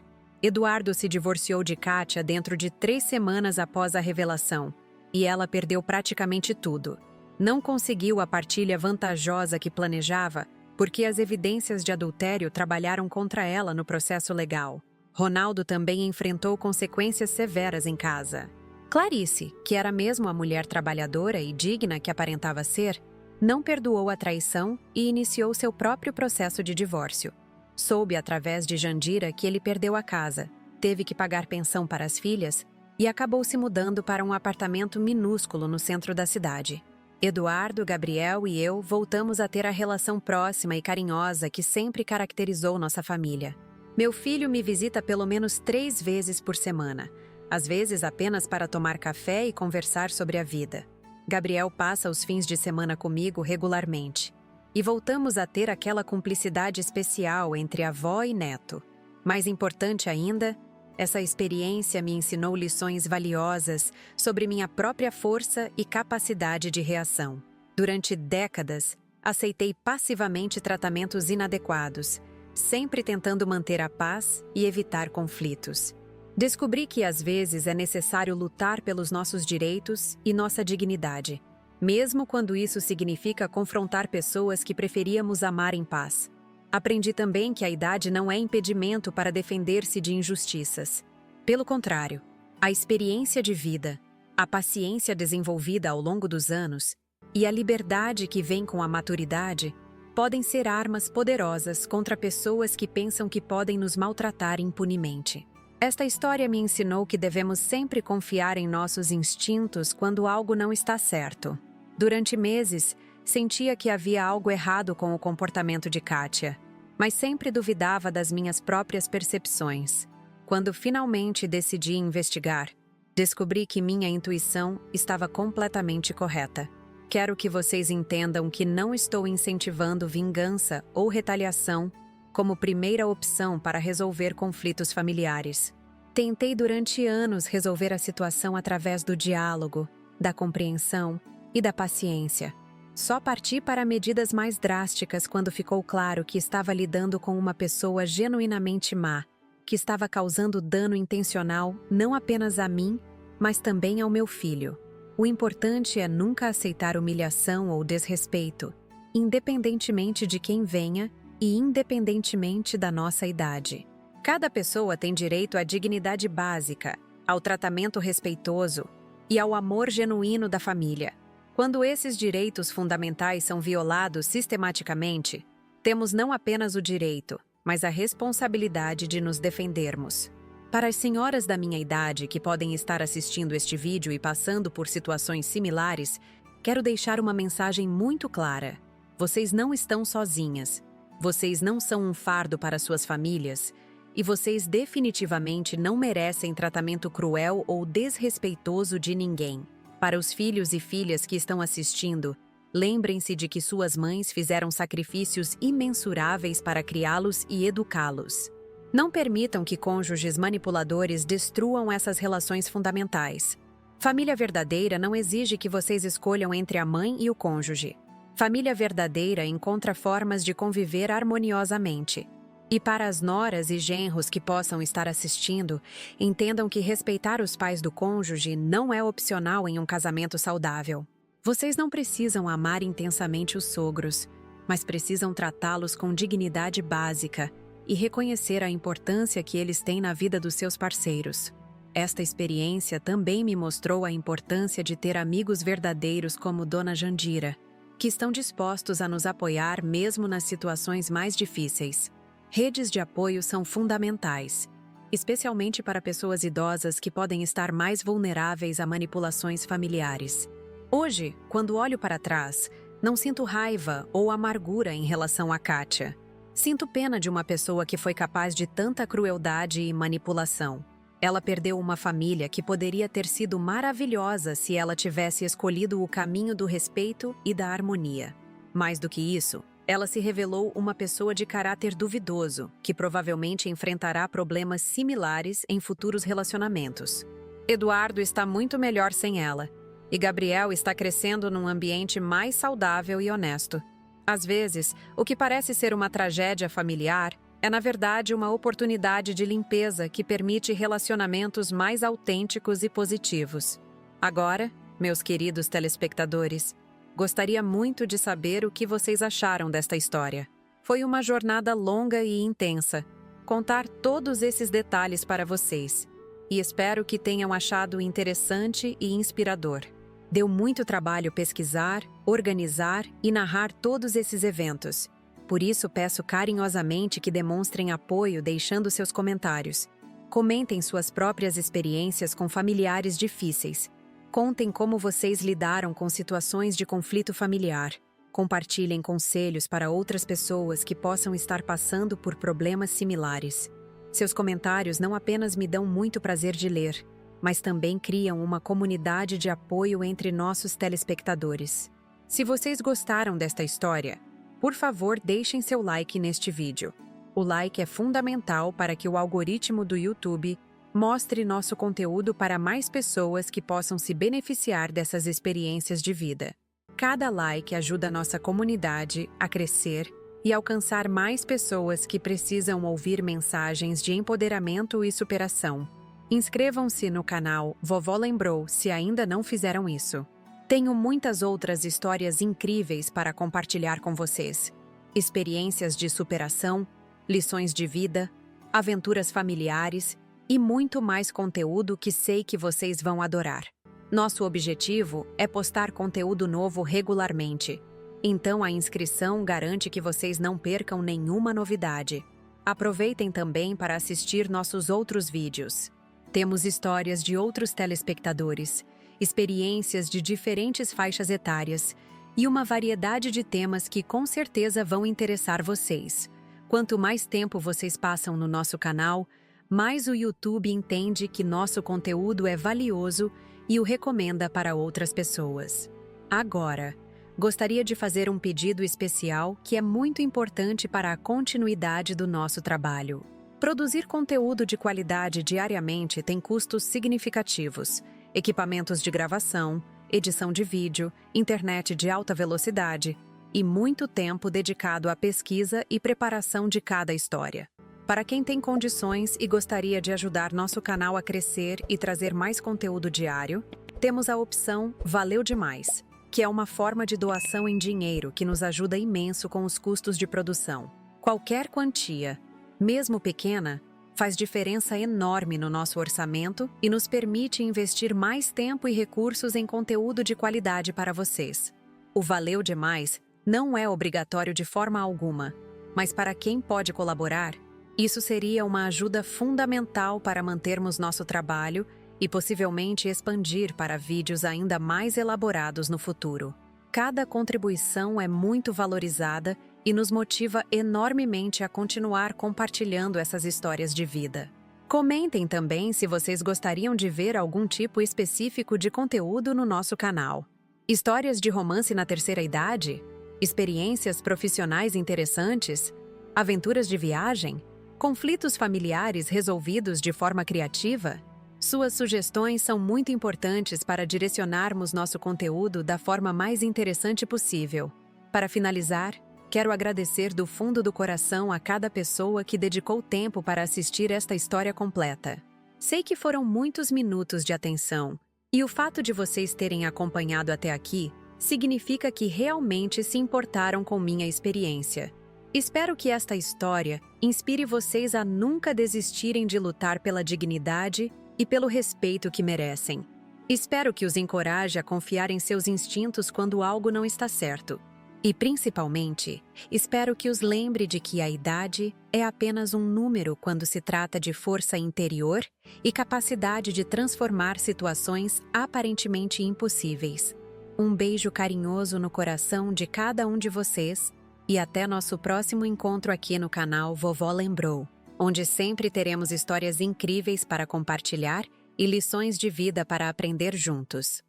Eduardo se divorciou de Kátia dentro de 3 semanas após a revelação, e ela perdeu praticamente tudo. Não conseguiu a partilha vantajosa que planejava, porque as evidências de adultério trabalharam contra ela no processo legal. Ronaldo também enfrentou consequências severas em casa. Clarice, que era mesmo a mulher trabalhadora e digna que aparentava ser, não perdoou a traição e iniciou seu próprio processo de divórcio. Soube através de Jandira que ele perdeu a casa, teve que pagar pensão para as filhas e acabou se mudando para um apartamento minúsculo no centro da cidade. Eduardo, Gabriel e eu voltamos a ter a relação próxima e carinhosa que sempre caracterizou nossa família. Meu filho me visita pelo menos 3 vezes por semana, às vezes apenas para tomar café e conversar sobre a vida. Gabriel passa os fins de semana comigo regularmente. E voltamos a ter aquela cumplicidade especial entre avó e neto. Mais importante ainda, essa experiência me ensinou lições valiosas sobre minha própria força e capacidade de reação. Durante décadas, aceitei passivamente tratamentos inadequados, sempre tentando manter a paz e evitar conflitos. Descobri que às vezes é necessário lutar pelos nossos direitos e nossa dignidade, mesmo quando isso significa confrontar pessoas que preferíamos amar em paz. Aprendi também que a idade não é impedimento para defender-se de injustiças. Pelo contrário, a experiência de vida, a paciência desenvolvida ao longo dos anos e a liberdade que vem com a maturidade podem ser armas poderosas contra pessoas que pensam que podem nos maltratar impunemente. Esta história me ensinou que devemos sempre confiar em nossos instintos quando algo não está certo. Durante meses, sentia que havia algo errado com o comportamento de Kátia, mas sempre duvidava das minhas próprias percepções. Quando finalmente decidi investigar, descobri que minha intuição estava completamente correta. Quero que vocês entendam que não estou incentivando vingança ou retaliação como primeira opção para resolver conflitos familiares. Tentei durante anos resolver a situação através do diálogo, da compreensão e da paciência. Só parti para medidas mais drásticas quando ficou claro que estava lidando com uma pessoa genuinamente má, que estava causando dano intencional não apenas a mim, mas também ao meu filho. O importante é nunca aceitar humilhação ou desrespeito, independentemente de quem venha e independentemente da nossa idade. Cada pessoa tem direito à dignidade básica, ao tratamento respeitoso e ao amor genuíno da família. Quando esses direitos fundamentais são violados sistematicamente, temos não apenas o direito, mas a responsabilidade de nos defendermos. Para as senhoras da minha idade que podem estar assistindo este vídeo e passando por situações similares, quero deixar uma mensagem muito clara. Vocês não estão sozinhas. Vocês não são um fardo para suas famílias e vocês definitivamente não merecem tratamento cruel ou desrespeitoso de ninguém. Para os filhos e filhas que estão assistindo, lembrem-se de que suas mães fizeram sacrifícios imensuráveis para criá-los e educá-los. Não permitam que cônjuges manipuladores destruam essas relações fundamentais. Família verdadeira não exige que vocês escolham entre a mãe e o cônjuge. Família verdadeira encontra formas de conviver harmoniosamente. E para as noras e genros que possam estar assistindo, entendam que respeitar os pais do cônjuge não é opcional em um casamento saudável. Vocês não precisam amar intensamente os sogros, mas precisam tratá-los com dignidade básica e reconhecer a importância que eles têm na vida dos seus parceiros. Esta experiência também me mostrou a importância de ter amigos verdadeiros como Dona Jandira, que estão dispostos a nos apoiar mesmo nas situações mais difíceis. Redes de apoio são fundamentais, especialmente para pessoas idosas que podem estar mais vulneráveis a manipulações familiares. Hoje, quando olho para trás, não sinto raiva ou amargura em relação a Kátia. Sinto pena de uma pessoa que foi capaz de tanta crueldade e manipulação. Ela perdeu uma família que poderia ter sido maravilhosa se ela tivesse escolhido o caminho do respeito e da harmonia. Mais do que isso, ela se revelou uma pessoa de caráter duvidoso, que provavelmente enfrentará problemas similares em futuros relacionamentos. Eduardo está muito melhor sem ela, e Gabriel está crescendo num ambiente mais saudável e honesto. Às vezes, o que parece ser uma tragédia familiar é, na verdade, uma oportunidade de limpeza que permite relacionamentos mais autênticos e positivos. Agora, meus queridos telespectadores, gostaria muito de saber o que vocês acharam desta história. Foi uma jornada longa e intensa, contar todos esses detalhes para vocês, e espero que tenham achado interessante e inspirador. Deu muito trabalho pesquisar, organizar e narrar todos esses eventos. Por isso, peço carinhosamente que demonstrem apoio deixando seus comentários. Comentem suas próprias experiências com familiares difíceis. Contem como vocês lidaram com situações de conflito familiar. Compartilhem conselhos para outras pessoas que possam estar passando por problemas similares. Seus comentários não apenas me dão muito prazer de ler, mas também criam uma comunidade de apoio entre nossos telespectadores. Se vocês gostaram desta história, por favor, deixem seu like neste vídeo. O like é fundamental para que o algoritmo do YouTube mostre nosso conteúdo para mais pessoas que possam se beneficiar dessas experiências de vida. Cada like ajuda a nossa comunidade a crescer e alcançar mais pessoas que precisam ouvir mensagens de empoderamento e superação. Inscrevam-se no canal Vovó Lembrou se ainda não fizeram isso. Tenho muitas outras histórias incríveis para compartilhar com vocês. Experiências de superação, lições de vida, aventuras familiares e muito mais conteúdo que sei que vocês vão adorar. Nosso objetivo é postar conteúdo novo regularmente, então a inscrição garante que vocês não percam nenhuma novidade. Aproveitem também para assistir nossos outros vídeos. Temos histórias de outros telespectadores, experiências de diferentes faixas etárias e uma variedade de temas que com certeza vão interessar vocês. Quanto mais tempo vocês passam no nosso canal, mais o YouTube entende que nosso conteúdo é valioso e o recomenda para outras pessoas. Agora, gostaria de fazer um pedido especial que é muito importante para a continuidade do nosso trabalho. Produzir conteúdo de qualidade diariamente tem custos significativos: equipamentos de gravação, edição de vídeo, internet de alta velocidade e muito tempo dedicado à pesquisa e preparação de cada história. Para quem tem condições e gostaria de ajudar nosso canal a crescer e trazer mais conteúdo diário, temos a opção Valeu Demais, que é uma forma de doação em dinheiro que nos ajuda imenso com os custos de produção. Qualquer quantia, mesmo pequena, faz diferença enorme no nosso orçamento e nos permite investir mais tempo e recursos em conteúdo de qualidade para vocês. O Valeu Demais não é obrigatório de forma alguma, mas para quem pode colaborar, isso seria uma ajuda fundamental para mantermos nosso trabalho e possivelmente expandir para vídeos ainda mais elaborados no futuro. Cada contribuição é muito valorizada e nos motiva enormemente a continuar compartilhando essas histórias de vida. Comentem também se vocês gostariam de ver algum tipo específico de conteúdo no nosso canal. Histórias de romance na terceira idade? Experiências profissionais interessantes? Aventuras de viagem? Conflitos familiares resolvidos de forma criativa? Suas sugestões são muito importantes para direcionarmos nosso conteúdo da forma mais interessante possível. Para finalizar, quero agradecer do fundo do coração a cada pessoa que dedicou tempo para assistir esta história completa. Sei que foram muitos minutos de atenção, e o fato de vocês terem acompanhado até aqui significa que realmente se importaram com minha experiência. Espero que esta história inspire vocês a nunca desistirem de lutar pela dignidade e pelo respeito que merecem. Espero que os encoraje a confiar em seus instintos quando algo não está certo. E, principalmente, espero que os lembre de que a idade é apenas um número quando se trata de força interior e capacidade de transformar situações aparentemente impossíveis. Um beijo carinhoso no coração de cada um de vocês e até nosso próximo encontro aqui no canal Vovó Lembrou, onde sempre teremos histórias incríveis para compartilhar e lições de vida para aprender juntos.